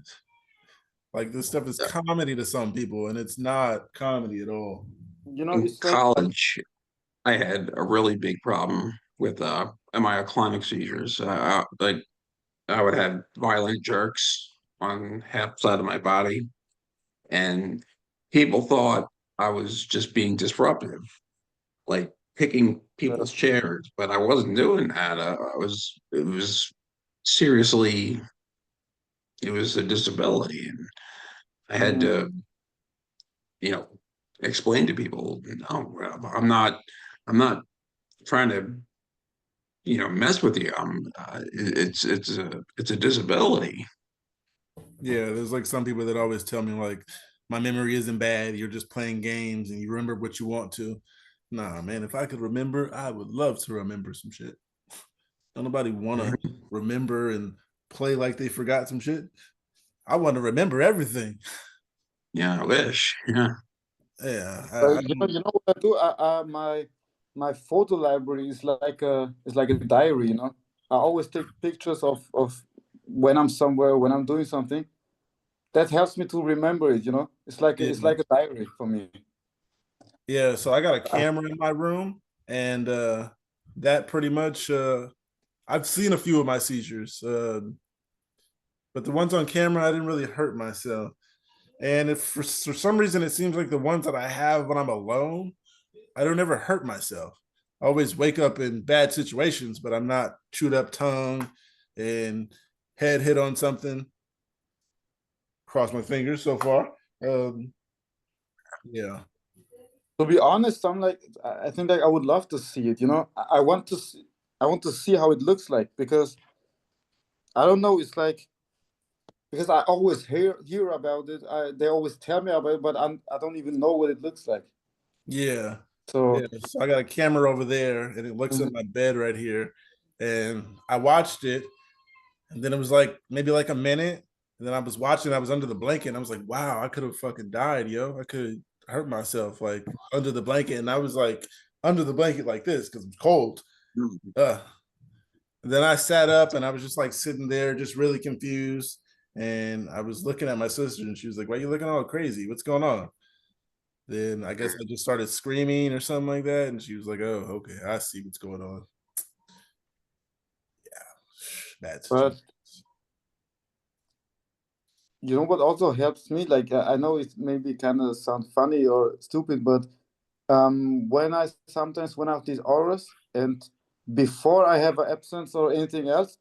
like this stuff is comedy to some people, and it's not comedy at all.
In
it's like
college, I had a really big problem with myoclonic seizures. Like I would have violent jerks on half side of my body, and people thought I was just being disruptive, like picking
uh,
people's chairs, but I wasn't doing that. It was seriously, it was a disability, and I had
mhm.
to, you know, explain to people, no, I'm not trying to, mess with you. It's a disability.
Yeah, there's like some people that always tell me like my memory isn't bad. You're just playing games and you remember what you want to. Nah, man, if I could remember, I would love to remember some shit. Don't nobody want to remember and play like they forgot some shit. I want to remember everything.
Yeah, I wish. Yeah.
Yeah,
But
I don't.
you know what I do? My photo library is like a diary. I always take pictures of when I'm somewhere, when I'm doing something. That helps me to remember it. It's
Yeah,
like a diary for me.
yeah. So I got a
I,
camera in my room, and that pretty much. I've seen a few of my seizures, but the ones on camera, I didn't really hurt myself. And if for some reason it seems like the ones that I have when I'm alone, I don't ever hurt myself. I always wake up in bad situations, but I'm not chewed up tongue and head hit on something. Cross my fingers so far. Yeah.
To be honest, I'm like, I think like I would love to see it. You know, I want to see, I want to see how it looks like, because I don't know. It's like, because I always hear about it. They always tell me about it, but I don't even know what it looks like.
Yeah.
So
Yeah. So I got a camera over there and it looks at my bed right here. And I watched it. And then it was like maybe like a minute. And then I was watching, I was under the blanket, and I was like, wow, I could have fucking died, yo. I could hurt myself like under the blanket. And I was like under the blanket like this because it's cold. And then I sat up and I was just like sitting there, just really confused. And I was looking at my sister and she was like, why are you looking all crazy? What's going on? Then I guess I just started screaming or something like that. And she was like, oh, okay, I see what's going on. Yeah, bad situation.
but you know what also helps me? Like I know it maybe kind of sound funny or stupid, but when I sometimes went out these auras, and before I have an absence or anything else,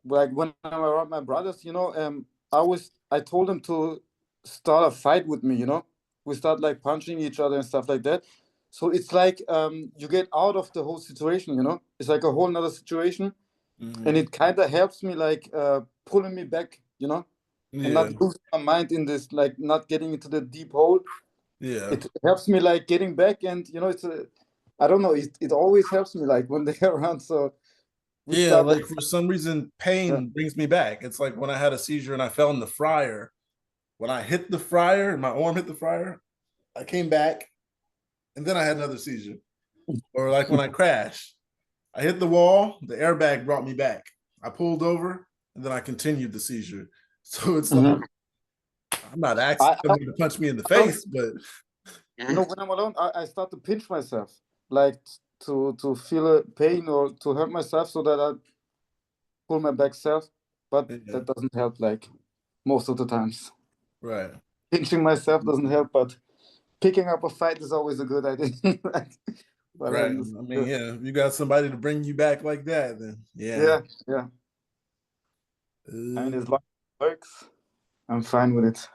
like when I'm around my brothers, you know, I told them to start a fight with me, you know. We start like punching each other and stuff like that. So it's like you get out of the whole situation, you know. It's like a whole nother situation, and it kind of helps me like pulling me back, you know, and
Yeah,
not losing my mind in this, like not getting into the deep hole.
yeah.
It helps me like getting back, and you know, I don't know, it always helps me like when they're around. So we
Yeah,
start
like
like,
for some reason,
yeah.
pain brings me back. It's like when I had a seizure and I fell in the fryer. When I hit the fryer and my arm hit the fryer, I came back and then I had another seizure. Or like when I crashed, I hit the wall, the airbag brought me back. I pulled over and then I continued the seizure. So it's like
Mhm.
I'm not asking
I, I
somebody to punch me in the
don't,
face, but
you know, when I'm alone, I start to pinch myself, like to feel a pain or to hurt myself, so that I pull my back self. But
yeah,
that doesn't help, like most of the times.
right.
Pinching myself doesn't help, but picking up a fight is always a good idea. Like, but
Right. I mean, yeah, if you got somebody to bring you back like that, then yeah.
yeah, yeah. I mean, as long as it works, I'm fine with it.